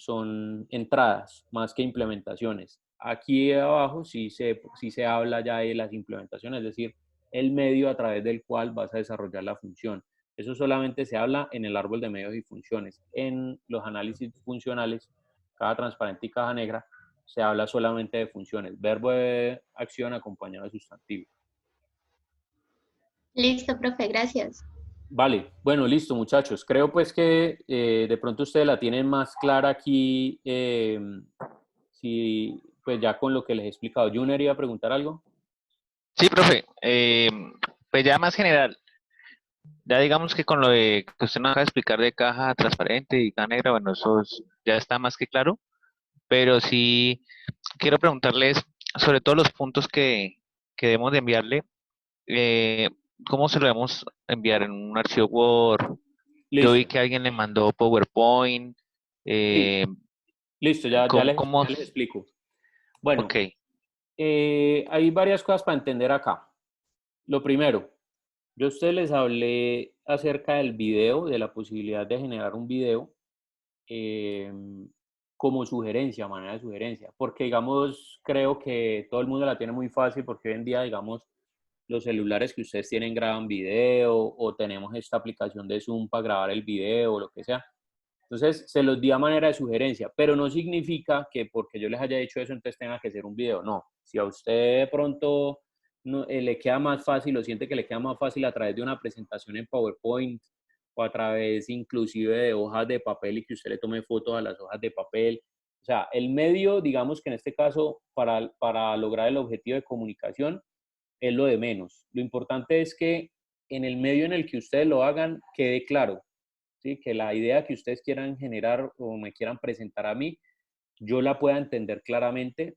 Speaker 1: entradas más que implementaciones. Aquí abajo sí se habla ya de las implementaciones, es decir, el medio a través del cual vas a desarrollar la función. Eso solamente se habla en el árbol de medios y funciones. En los análisis funcionales, caja transparente y caja negra, se habla solamente de funciones, verbo de acción acompañado de sustantivo.
Speaker 8: Listo, profe, gracias.
Speaker 1: Vale, bueno, listo, muchachos. Creo pues que de pronto ustedes la tienen más clara aquí, si, pues ya con lo que les he explicado. ¿Junior iba a preguntar algo?
Speaker 9: Sí, profe. Pues ya más general, ya digamos que con lo que usted nos acaba de explicar de caja transparente y caja negra, bueno, ya está más que claro, pero sí quiero preguntarles sobre todos los puntos que debemos de enviarle. ¿cómo se lo debemos enviar? ¿En un archivo Word? Yo vi
Speaker 1: Listo.
Speaker 9: que alguien le mandó PowerPoint.
Speaker 1: Sí, listo, ya
Speaker 9: ¿Cómo?
Speaker 1: les explico. Bueno,
Speaker 9: Ok,
Speaker 1: hay varias cosas para entender acá. Lo primero, yo a ustedes les hablé acerca del video, de la posibilidad de generar un video eh, como sugerencia, manera de sugerencia, porque digamos, creo que todo el mundo la tiene muy fácil porque hoy en día, digamos, los celulares que ustedes tienen graban video o tenemos esta aplicación de Zoom para grabar el video o lo que sea. Entonces, se los di a manera de sugerencia, pero no significa que porque yo les haya dicho eso, entonces tenga que ser un video. No, si a usted de pronto le queda más fácil o siente que le queda más fácil a través de una presentación en PowerPoint o a través inclusive de hojas de papel y que usted le tome fotos a las hojas de papel. O sea, el medio, digamos que en este caso, para lograr el objetivo de comunicación, es lo de menos. Lo importante es que en el medio en el que ustedes lo hagan quede claro, ¿sí? Que la idea que ustedes quieran generar o me quieran presentar a mí, yo la pueda entender claramente,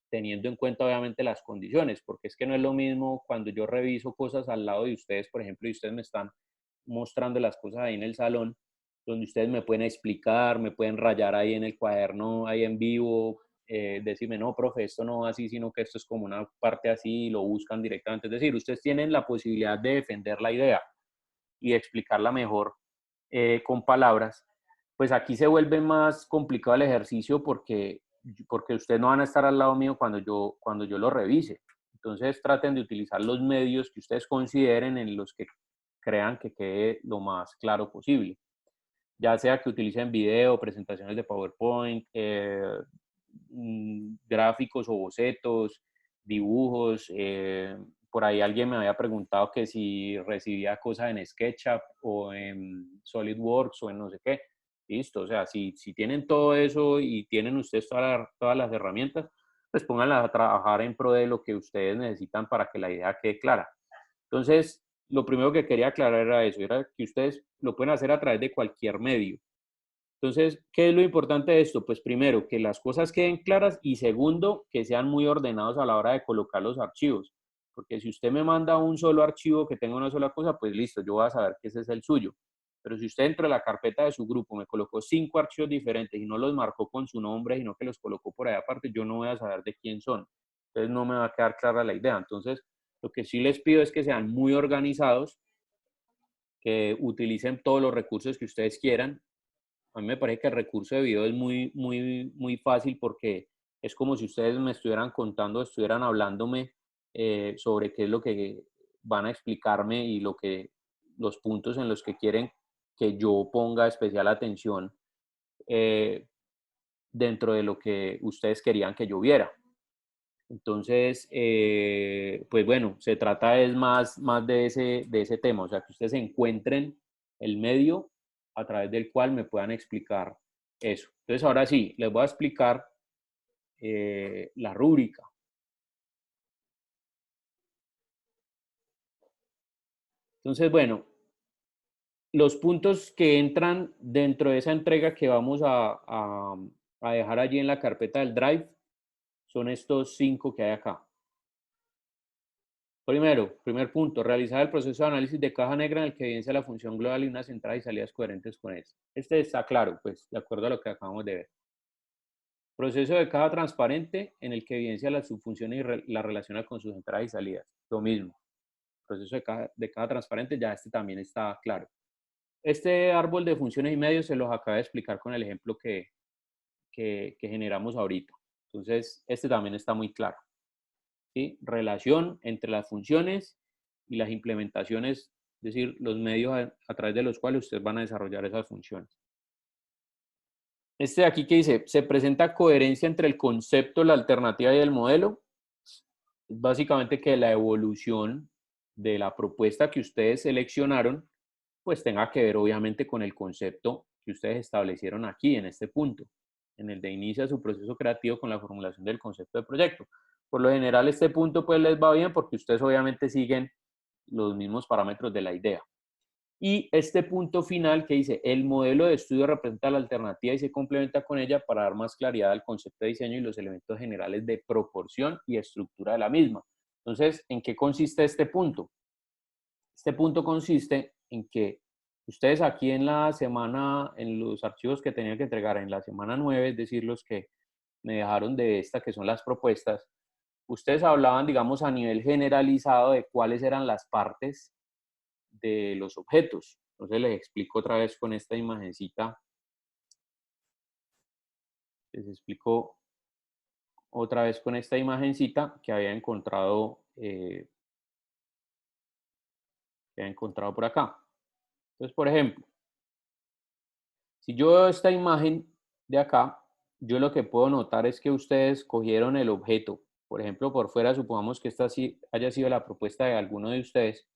Speaker 1: teniendo en cuenta obviamente las condiciones, porque es que no es lo mismo cuando yo reviso cosas al lado de ustedes, por ejemplo, y ustedes me están mostrando las cosas ahí en el salón, donde ustedes me pueden explicar, me pueden rayar ahí en el cuaderno, ahí en vivo, decirme, no, profe, esto no así, sino que esto es como una parte así, y lo buscan directamente. Es decir, ustedes tienen la posibilidad de defender la idea y de explicarla mejor con palabras, pues aquí se vuelve más complicado el ejercicio porque ustedes no van a estar al lado mío cuando yo lo revise. Entonces traten de utilizar los medios que ustedes consideren en los que crean que quede lo más claro posible. Ya sea que utilicen video, presentaciones de PowerPoint, gráficos o bocetos, dibujos. Por ahí alguien me había preguntado que si recibía cosas en SketchUp o en SolidWorks o en no sé qué. Listo, o sea, si tienen todo eso y tienen ustedes todas las herramientas, pues pónganlas a trabajar en pro de lo que ustedes necesitan para que la idea quede clara. Entonces, lo primero que quería aclarar era eso, era que ustedes lo pueden hacer a través de cualquier medio. Entonces, ¿qué es lo importante de esto? Pues primero, que las cosas queden claras y segundo, que sean muy ordenados a la hora de colocar los archivos. Porque si usted me manda un solo archivo que tenga una sola cosa, pues listo, yo voy a saber que ese es el suyo. Pero si usted dentro de la carpeta de su grupo me colocó 5 archivos diferentes y no los marcó con su nombre, sino que los colocó por ahí aparte, yo no voy a saber de quién son. Entonces no me va a quedar clara la idea. Entonces, lo que sí les pido es que sean muy organizados, que utilicen todos los recursos que ustedes quieran. A mí me parece que el recurso de video es muy fácil porque es como si ustedes me estuvieran contando, estuvieran hablándome sobre qué es lo que van a explicarme y los puntos en los que quieren que yo ponga especial atención eh, dentro de lo que ustedes querían que yo viera. Entonces, pues bueno, se trata es más de ese tema, o sea, que ustedes encuentren el medio a través del cual me puedan explicar eso. Entonces, ahora sí, les voy a explicar la rúbrica. Entonces, bueno, los puntos que entran dentro de esa entrega que vamos a dejar allí en la carpeta del Drive son estos 5 que hay acá. Primero, primer punto, realizar el proceso de análisis de caja negra en el que evidencia la función global y unas entradas y salidas coherentes con esta. Este está claro, pues, de acuerdo a lo que acabamos de ver. Proceso de caja transparente en el que evidencia las subfunciones y la relaciona con sus entradas y salidas. Lo mismo. Proceso de caja transparente, ya este también está claro. Este árbol de funciones y medios se los acabo de explicar con el ejemplo que generamos ahorita. Entonces, este también está muy claro. ¿Sí? Relación entre las funciones y las implementaciones, es decir, los medios a través de los cuales ustedes van a desarrollar esas funciones. Este de aquí que dice, se presenta coherencia entre el concepto, la alternativa y el modelo. Es básicamente que la evolución de la propuesta que ustedes seleccionaron, pues tenga que ver obviamente con el concepto que ustedes establecieron aquí en este punto, en el de inicia su proceso creativo con la formulación del concepto de proyecto. Por lo general este punto pues les va bien porque ustedes obviamente siguen los mismos parámetros de la idea. Y este punto final que dice, el modelo de estudio representa la alternativa y se complementa con ella para dar más claridad al concepto de diseño y los elementos generales de proporción y estructura de la misma. Entonces, ¿en qué consiste este punto? Este punto consiste en que ustedes aquí en la semana, en los archivos que tenían que entregar en la semana 9, es decir, los que me dejaron de esta, que son las propuestas, ustedes hablaban, digamos, a nivel generalizado de cuáles eran las partes de los objetos. Entonces les explico otra vez con esta imagencita. Les explico otra vez con esta imagencita que había encontrado por acá. Entonces, por ejemplo, si yo veo esta imagen de acá, yo lo que puedo notar es que ustedes cogieron el objeto. Por ejemplo, por fuera, supongamos que esta sí haya sido la propuesta de alguno de ustedes.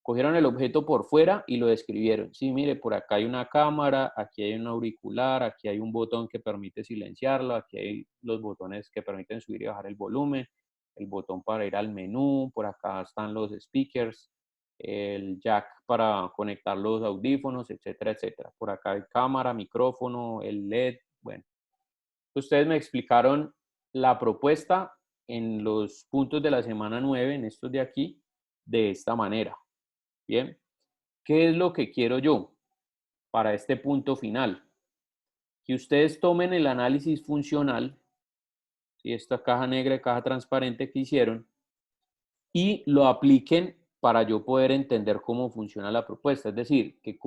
Speaker 1: Cogieron el objeto por fuera y lo describieron. Sí, mire, por acá hay una cámara, aquí hay un auricular, aquí hay un botón que permite silenciarlo, aquí hay los botones que permiten subir y bajar el volumen, el botón para ir al menú, por acá están los speakers, el jack para conectar los audífonos, etcétera, etcétera. Por acá hay cámara, micrófono, el LED, bueno. Ustedes me explicaron la propuesta en los puntos de la semana 9, en estos de aquí, de esta manera. Bien, ¿qué es lo que quiero yo para este punto final? Que ustedes tomen el análisis funcional, ¿sí? Esta caja negra y caja transparente que hicieron, y lo apliquen para yo poder entender cómo funciona la propuesta. Es decir, que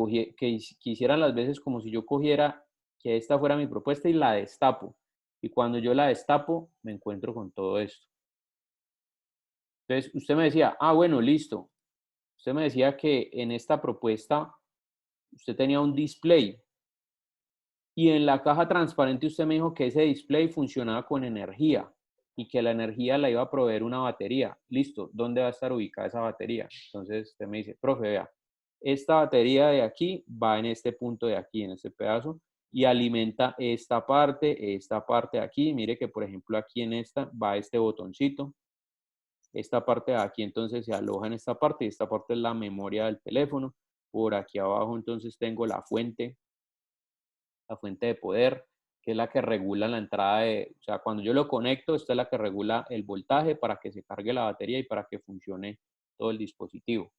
Speaker 1: hicieran las veces como si yo cogiera, que esta fuera mi propuesta y la destapo. Y cuando yo la destapo, me encuentro con todo esto. Entonces, usted me decía, bueno, listo. Usted me decía que en esta propuesta usted tenía un display y en la caja transparente usted me dijo que ese display funcionaba con energía y que la energía la iba a proveer una batería. Listo, ¿dónde va a estar ubicada esa batería? Entonces usted me dice, profe, vea, esta batería de aquí va en este punto de aquí, en este pedazo, y alimenta esta parte de aquí. Mire que, por ejemplo, aquí en esta va este botoncito. Esta parte de aquí entonces se aloja en esta parte y esta parte es la memoria del teléfono. Por aquí abajo entonces tengo la fuente de poder, que es la que regula la entrada o sea, cuando yo lo conecto, esta es la que regula el voltaje para que se cargue la batería y para que funcione todo el dispositivo.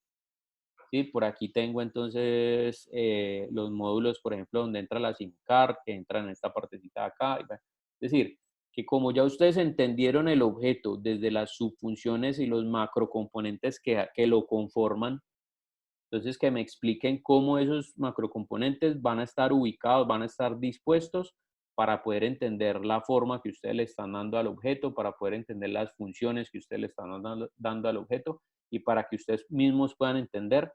Speaker 1: ¿Sí? Por aquí tengo entonces los módulos, por ejemplo, donde entra la SIM card, que entran en esta partecita de acá. Es decir, que como ya ustedes entendieron el objeto desde las subfunciones y los macrocomponentes que lo conforman, entonces que me expliquen cómo esos macrocomponentes van a estar ubicados, van a estar dispuestos para poder entender la forma que ustedes le están dando al objeto, para poder entender las funciones que ustedes le están dando al objeto y para que ustedes mismos puedan entender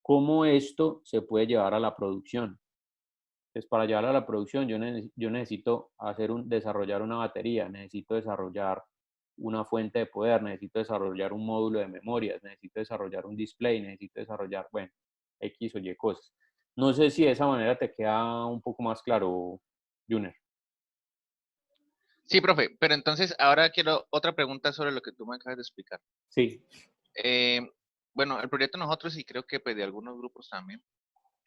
Speaker 1: cómo esto se puede llevar a la producción. Entonces, para llevar a la producción, yo necesito desarrollar una batería, necesito desarrollar una fuente de poder, necesito desarrollar un módulo de memorias, necesito desarrollar un display, necesito desarrollar, bueno, X o Y cosas. No sé si de esa manera te queda un poco más claro, Juner.
Speaker 9: Sí, profe, pero entonces ahora quiero otra pregunta sobre lo que tú me acabas de explicar.
Speaker 1: Sí.
Speaker 9: Bueno, el proyecto de nosotros, y creo que pues, de algunos grupos también,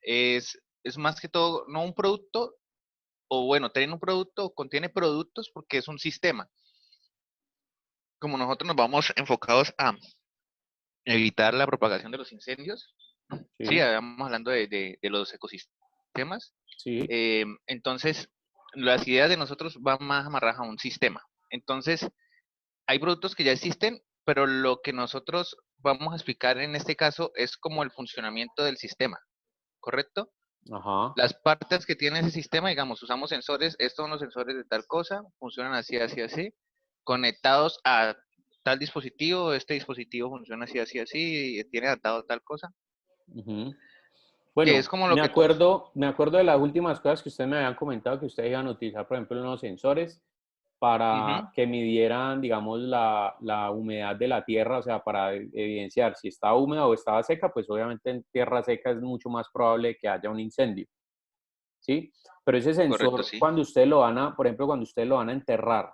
Speaker 9: es más que todo, no un producto, o bueno, tiene un producto, contiene productos porque es un sistema. Como nosotros nos vamos enfocados a evitar la propagación de los incendios, sí, vamos hablando de los ecosistemas,
Speaker 1: sí.
Speaker 9: Entonces las ideas de nosotros van más amarradas a un sistema. Entonces, hay productos que ya existen, pero lo que nosotros vamos a explicar en este caso es como el funcionamiento del sistema, ¿correcto?
Speaker 1: Ajá.
Speaker 9: Las partes que tiene ese sistema, digamos, usamos sensores, estos son los sensores de tal cosa, funcionan así, así, así, conectados a tal dispositivo, este dispositivo funciona así, así, así, y tiene adaptado tal cosa.
Speaker 1: Bueno,
Speaker 9: que es como lo
Speaker 1: me
Speaker 9: que
Speaker 1: acuerdo de las últimas cosas que ustedes me habían comentado, que ustedes iban a utilizar, por ejemplo, unos sensores para que midieran, digamos, la humedad de la tierra, o sea, para evidenciar si está húmeda o estaba seca, pues obviamente en tierra seca es mucho más probable que haya un incendio, ¿sí? Pero ese sensor,
Speaker 9: Correcto, sí.
Speaker 1: cuando ustedes lo van a, por ejemplo, cuando ustedes lo van a enterrar,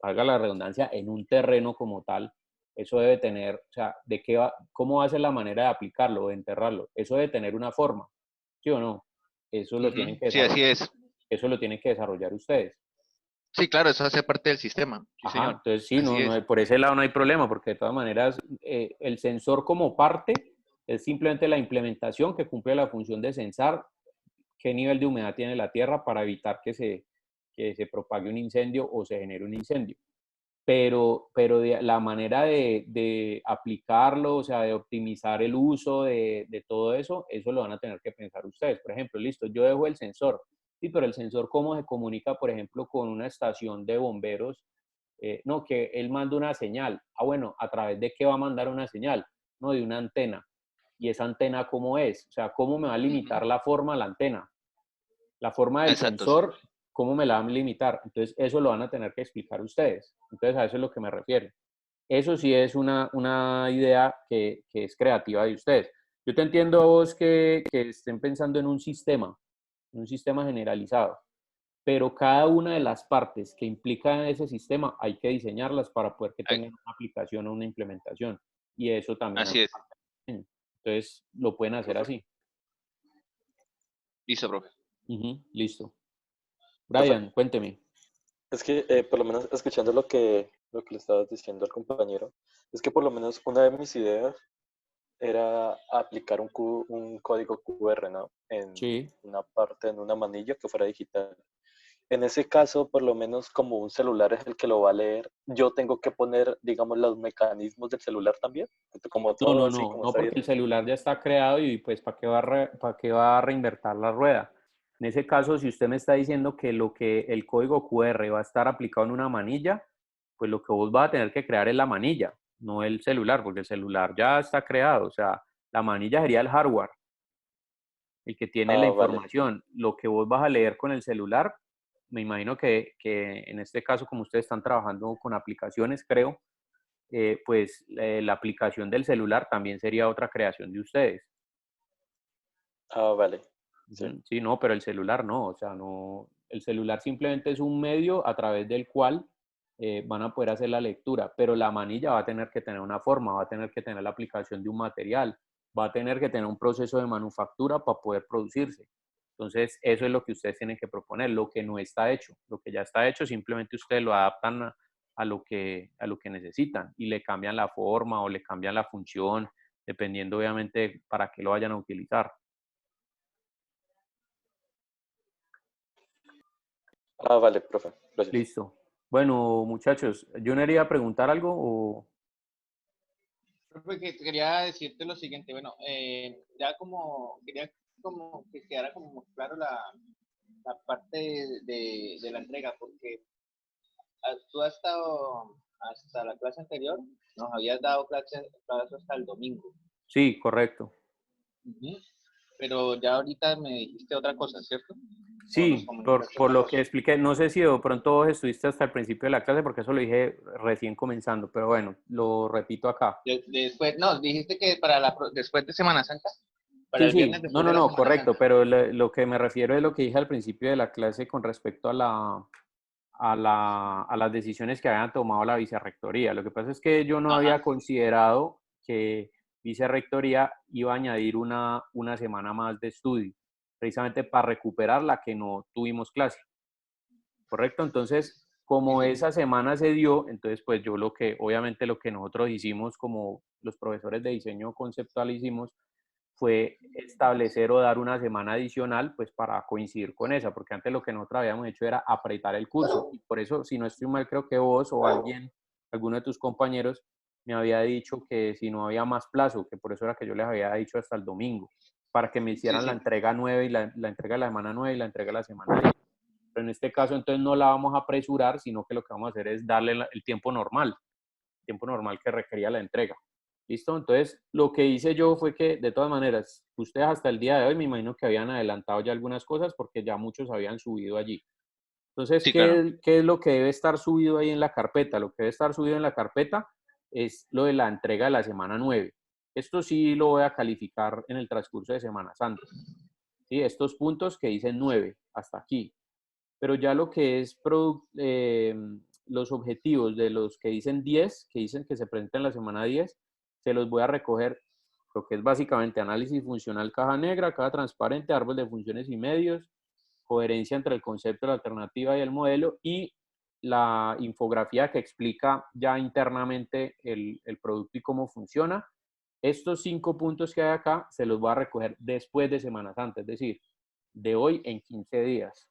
Speaker 1: valga la redundancia, en un terreno como tal, eso debe tener, o sea, ¿cómo va a ser la manera de aplicarlo, de enterrarlo? Eso debe tener una forma, ¿sí o no? Eso lo tienen que
Speaker 9: Sí, así es.
Speaker 1: Eso lo tienen que desarrollar ustedes.
Speaker 9: Sí, claro, eso hace parte del sistema. Sí,
Speaker 1: Ajá,
Speaker 9: señor.
Speaker 1: entonces sí, por ese lado no hay problema, porque de todas maneras el sensor como parte Es simplemente la implementación que cumple la función de censar qué nivel de humedad tiene la tierra para evitar que se propague un incendio o se genere un incendio. Pero la manera de aplicarlo, o sea, de optimizar el uso de todo eso, eso lo van a tener que pensar ustedes. Por ejemplo, listo, yo dejo el sensor, sí, pero el sensor, ¿cómo se comunica, por ejemplo, con una estación de bomberos? No, que él manda una señal. Ah, bueno, ¿a través de qué va a mandar una señal? No, de una antena. ¿Y esa antena cómo es? O sea, ¿cómo me va a limitar la forma la antena? La forma del
Speaker 9: Exacto, sí.
Speaker 1: sensor, ¿cómo me la van a limitar? Entonces, eso lo van a tener que explicar ustedes. Entonces, a eso es lo que me refiero. Eso sí es una idea que es creativa de ustedes. Yo te entiendo a vos que estén pensando en un sistema generalizado, pero cada una de las partes que implican ese sistema hay que diseñarlas para poder que tengan una aplicación o una implementación. Y eso también
Speaker 9: Así es.
Speaker 1: entonces, lo pueden hacer así.
Speaker 9: Listo, profe.
Speaker 1: Listo.
Speaker 2: Profe,
Speaker 1: Brian, cuénteme.
Speaker 2: es que por lo menos escuchando lo que le estabas diciendo al compañero, es que por lo menos una de mis ideas era aplicar un código QR, ¿no? En
Speaker 1: Sí.
Speaker 2: una parte, en una manilla que fuera digital. En ese caso, por lo menos como un celular es el que lo va a leer, yo tengo que poner, digamos, los mecanismos del celular también, como todo así, como
Speaker 1: No,
Speaker 2: está
Speaker 1: porque
Speaker 2: bien.
Speaker 1: el celular ya está creado y pues ¿para qué para qué va a reinvertir la rueda? En ese caso, si usted me está diciendo que el código QR va a estar aplicado en una manilla, pues lo que vos vas a tener que crear es la manilla, no el celular, porque el celular ya está creado, o sea, la manilla sería el hardware, el que tiene la
Speaker 2: Ah, vale.
Speaker 1: información. Lo que vos vas a leer con el celular, me imagino que en este caso, como ustedes están trabajando con aplicaciones, creo, pues la aplicación del celular también sería otra creación de ustedes.
Speaker 2: Ah, vale. Sí.
Speaker 1: Sí, no, pero el celular no, o sea, no, el celular simplemente es un medio a través del cual van a poder hacer la lectura, pero la manilla va a tener que tener una forma, va a tener que tener la aplicación de un material, va a tener que tener un proceso de manufactura para poder producirse. Entonces, eso es lo que ustedes tienen que proponer, lo que no está hecho, lo que ya está hecho, simplemente ustedes lo adaptan a lo que necesitan y le cambian la forma o le cambian la función, dependiendo obviamente para qué lo vayan a utilizar.
Speaker 2: Ah, vale, profe. Gracias.
Speaker 1: Listo. Bueno, muchachos, ¿yo no iría a preguntar algo o...?
Speaker 10: Profe, que quería decirte lo siguiente, bueno, ya quería como que quedara como claro la parte de la entrega, porque tú has estado hasta la clase anterior, nos habías dado clases hasta el domingo.
Speaker 1: Sí, correcto.
Speaker 10: Pero ya ahorita me dijiste otra cosa, ¿cierto?
Speaker 1: Sí, por lo que expliqué, no sé si de pronto vos estuviste hasta el principio de la clase, porque eso lo dije recién comenzando, pero bueno, lo repito acá.
Speaker 10: Después, no, dijiste que después de Semana Santa, para
Speaker 1: Sí,
Speaker 10: el viernes
Speaker 1: sí,
Speaker 10: después de la Semana
Speaker 1: correcto,
Speaker 10: Santa.
Speaker 1: pero lo que me refiero es lo que dije al principio de la clase con respecto a las decisiones que habían tomado la vicerrectoría. Lo que pasa es que yo no había considerado que vicerrectoría iba a añadir una semana más de estudio, precisamente para recuperar la que no tuvimos clase. ¿Correcto? Entonces, como esa semana se dio, entonces pues yo obviamente lo que nosotros hicimos como los profesores de diseño conceptual hicimos fue establecer o dar una semana adicional pues para coincidir con esa, porque antes lo que nosotros habíamos hecho era apretar el curso y por eso, si no estoy mal, creo que vos o alguno de tus compañeros me había dicho que si no había más plazo, que por eso era que yo les había dicho hasta el domingo, para que me hicieran la entrega 9 y la entrega de la semana 9 y la entrega de la semana 10. Pero en este caso entonces no la vamos a apresurar, sino que lo que vamos a hacer es darle el tiempo normal que requería la entrega. ¿Listo? Entonces, lo que hice yo fue que, de todas maneras, ustedes hasta el día de hoy me imagino que habían adelantado ya algunas cosas porque ya muchos habían subido allí. Entonces,
Speaker 9: Sí, claro.
Speaker 1: ¿qué es lo que debe estar subido ahí en la carpeta? Lo que debe estar subido en la carpeta es lo de la entrega de la semana 9. Esto sí lo voy a calificar en el transcurso de Semana Santa. ¿Sí? Estos puntos que dicen 9 hasta aquí. Pero ya lo que es los objetivos de los que dicen 10, que dicen que se presentan en la semana 10, se los voy a recoger lo que es básicamente análisis funcional caja negra, caja transparente, árbol de funciones y medios, coherencia entre el concepto, la alternativa y el modelo, y la infografía que explica ya internamente el producto y cómo funciona, Estos 5 puntos que hay acá se los voy a recoger después de Semana Santa, es decir, de hoy en 15 días.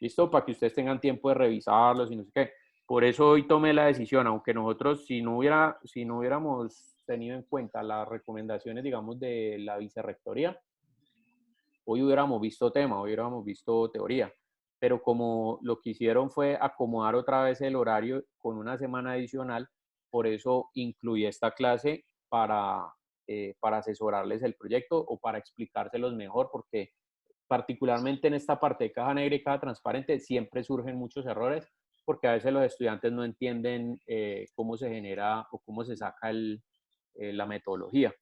Speaker 1: ¿Listo? Para que ustedes tengan tiempo de revisarlos y no sé qué. Por eso hoy tomé la decisión, aunque nosotros, si no hubiéramos tenido en cuenta las recomendaciones, digamos, de la vicerrectoría, hoy hubiéramos visto tema, hoy hubiéramos visto teoría. Pero como lo que hicieron fue acomodar otra vez el horario con una semana adicional, por eso incluí esta clase para asesorarles el proyecto o para explicárselos mejor, porque particularmente en esta parte de caja negra y caja transparente siempre surgen muchos errores, porque a veces los estudiantes no entienden cómo se genera o cómo se saca la metodología.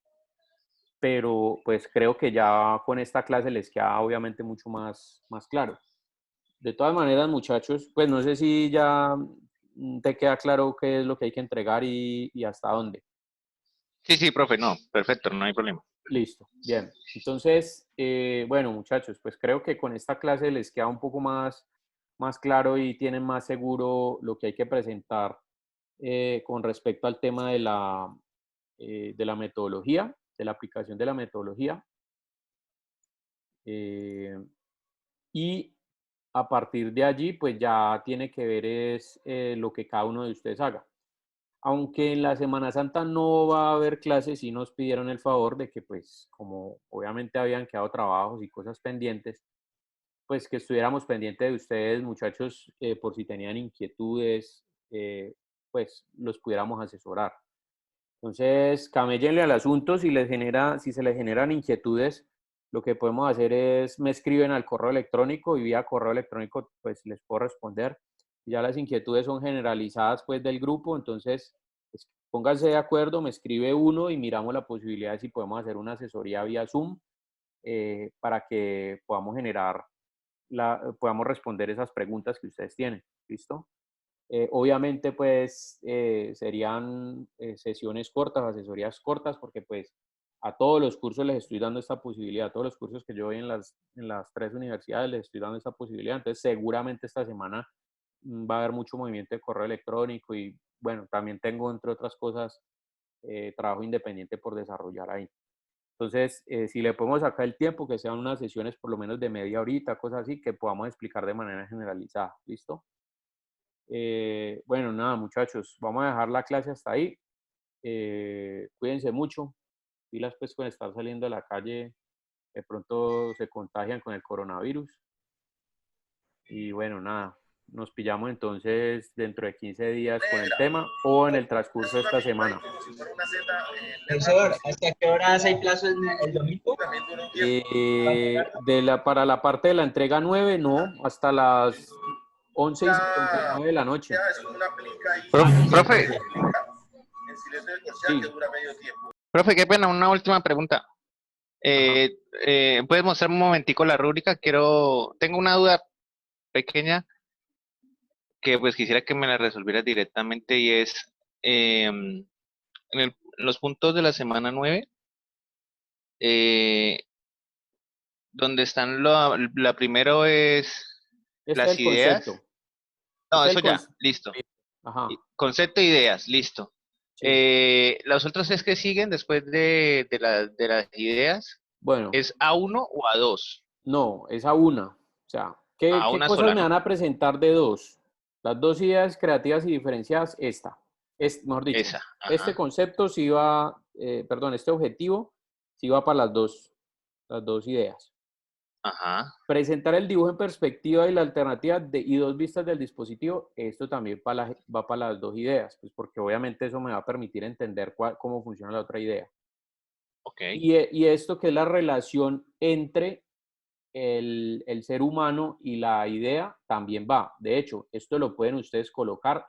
Speaker 1: Pero pues creo que ya con esta clase les queda obviamente mucho más claro. De todas maneras, muchachos, pues no sé si ya te queda claro qué es lo que hay que entregar y hasta dónde.
Speaker 9: Sí, sí, profe, no, perfecto, no hay problema.
Speaker 1: Listo, bien. Entonces, bueno, muchachos, pues creo que con esta clase les queda un poco más claro y tienen más seguro lo que hay que presentar con respecto al tema de la metodología, de la aplicación de la metodología. Y a partir de allí, pues ya tiene que ver es lo que cada uno de ustedes haga. Aunque en la Semana Santa no va a haber clases, sí nos pidieron el favor de que, pues, como obviamente habían quedado trabajos y cosas pendientes, pues que estuviéramos pendientes de ustedes, muchachos, por si tenían inquietudes, pues los pudiéramos asesorar. Entonces, caméllenle al asunto, si se les generan inquietudes, lo que podemos hacer es, me escriben al correo electrónico y vía correo electrónico, pues les puedo responder. Ya las inquietudes son generalizadas, pues, del grupo, entonces, pues, pónganse de acuerdo, me escribe uno y miramos la posibilidad de si podemos hacer una asesoría vía Zoom para que podamos podamos responder esas preguntas que ustedes tienen. ¿Listo? Obviamente, pues, serían sesiones cortas, asesorías cortas, porque pues a todos los cursos les estoy dando esta posibilidad, a todos los cursos que yo doy en las 3 universidades les estoy dando esta posibilidad. Entonces, seguramente esta semana va a haber mucho movimiento de correo electrónico y, bueno, también tengo, entre otras cosas, trabajo independiente por desarrollar ahí. Entonces, si le podemos sacar el tiempo, que sean unas sesiones por lo menos de media horita, cosas así, que podamos explicar de manera generalizada. ¿Listo? Bueno, nada, muchachos, vamos a dejar la clase hasta ahí. Cuídense mucho. Pilas pues con estar saliendo a la calle, de pronto se contagian con el coronavirus. Y bueno, nada, nos pillamos entonces dentro de 15 días con el tema o en el transcurso de esta semana.
Speaker 5: Profesor, ¿hasta qué horas hay plazo el domingo?
Speaker 1: Para la parte de la entrega 9, no, hasta las 11:59 de la noche.
Speaker 9: Profe,
Speaker 1: Sí.
Speaker 9: profe, qué pena, una última pregunta. ¿Puedes mostrar un momentico la rúbrica? Tengo una duda pequeña que pues quisiera que me la resolvieras directamente y es en los puntos de la semana 9, donde están la primero es
Speaker 1: Este es
Speaker 9: las
Speaker 1: el
Speaker 9: ideas.
Speaker 1: concepto.
Speaker 9: No,
Speaker 1: Este es
Speaker 9: eso
Speaker 1: el
Speaker 9: ya, listo.
Speaker 1: Ajá.
Speaker 9: Concepto e ideas, listo.
Speaker 1: Sí.
Speaker 9: Los otros es que siguen después de las ideas,
Speaker 1: Bueno,
Speaker 9: ¿es A1 o A2?
Speaker 1: no, es a una. O sea, ¿qué
Speaker 9: A una
Speaker 1: cosas
Speaker 9: sola,
Speaker 1: me
Speaker 9: ¿no?
Speaker 1: van a presentar de dos? Las dos ideas creativas y diferenciadas, mejor dicho,
Speaker 9: Esa,
Speaker 1: este
Speaker 9: ajá.
Speaker 1: concepto sí va, perdón, este objetivo sí va para las dos ideas.
Speaker 9: Ajá.
Speaker 1: Presentar el dibujo en perspectiva y la alternativa y 2 vistas del dispositivo, esto también va para las 2 ideas, pues porque obviamente eso me va a permitir entender cómo funciona la otra idea.
Speaker 9: Ok.
Speaker 1: Y esto que es la relación entre el ser humano y la idea también va. De hecho, esto lo pueden ustedes colocar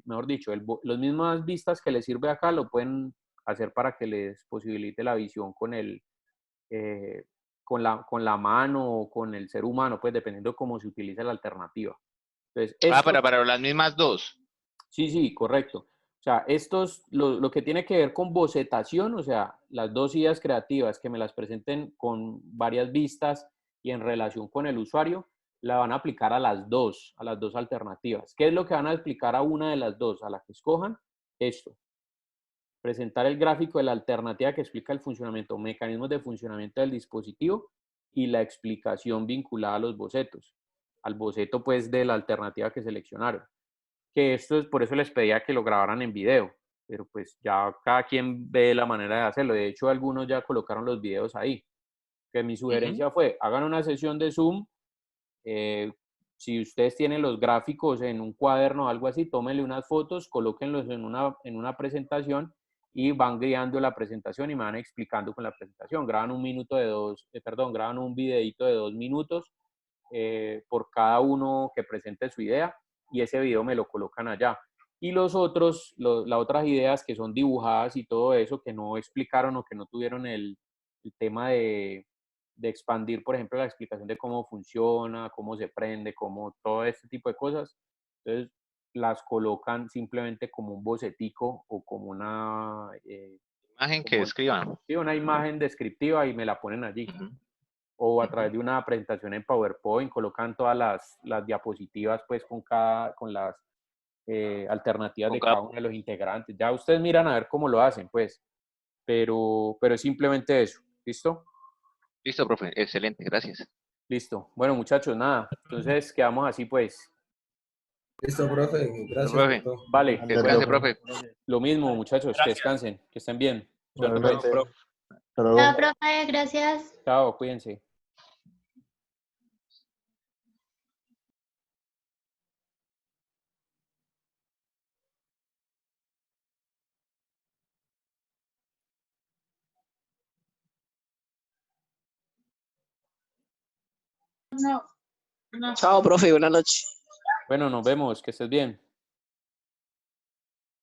Speaker 1: mejor dicho, las mismas vistas que les sirve acá lo pueden hacer para que les posibilite la visión con la mano o con el ser humano, pues dependiendo cómo se utilice la alternativa. Entonces,
Speaker 9: Para las mismas dos.
Speaker 1: Sí, correcto. O sea, lo que tiene que ver con bocetación, o sea, las dos ideas creativas que me las presenten con varias vistas y en relación con el usuario, la van a aplicar a las dos alternativas. ¿Qué es lo que van a aplicar a una de las dos? A la que escojan, esto. Presentar el gráfico de la alternativa que explica el funcionamiento, mecanismos de funcionamiento del dispositivo y la explicación vinculada a los bocetos, al boceto pues de la alternativa que seleccionaron. Que esto es, por eso les pedía que lo grabaran en video, pero pues ya cada quien ve la manera de hacerlo. De hecho, algunos ya colocaron los videos ahí. Que mi sugerencia fue, hagan una sesión de Zoom, si ustedes tienen los gráficos en un cuaderno o algo así, tómenle unas fotos, colóquenlos en una presentación y van guiando la presentación y me van explicando con la presentación. Graban un minuto de graban un videito de 2 minutos por cada uno que presente su idea y ese video me lo colocan allá. Y los otros, las otras ideas que son dibujadas y todo eso, que no explicaron o que no tuvieron el tema de expandir, por ejemplo, la explicación de cómo funciona, cómo se prende, cómo todo este tipo de cosas. Entonces, las colocan simplemente como un bocetico o como una...
Speaker 9: Imagen que describan.
Speaker 1: Sí, una imagen descriptiva y me la ponen allí. O a través de una presentación en PowerPoint, colocan todas las diapositivas pues con las alternativas de cada uno de los integrantes. Ya ustedes miran a ver cómo lo hacen, pues. Pero es simplemente eso. ¿Listo?
Speaker 9: Listo, profe. Excelente. Gracias.
Speaker 1: Listo. Bueno, muchachos, nada. Entonces quedamos así, pues.
Speaker 11: Listo, profe. Gracias
Speaker 9: Profe.
Speaker 11: por todo.
Speaker 1: Vale.
Speaker 9: Que descanse, profe.
Speaker 1: Lo mismo, muchachos. Que descansen. Que estén bien. Suerte, pues.
Speaker 8: Chao, profe, gracias.
Speaker 1: Chao, cuídense.
Speaker 12: Chao, profe, buenas noches.
Speaker 1: Bueno, nos vemos. Que estés bien.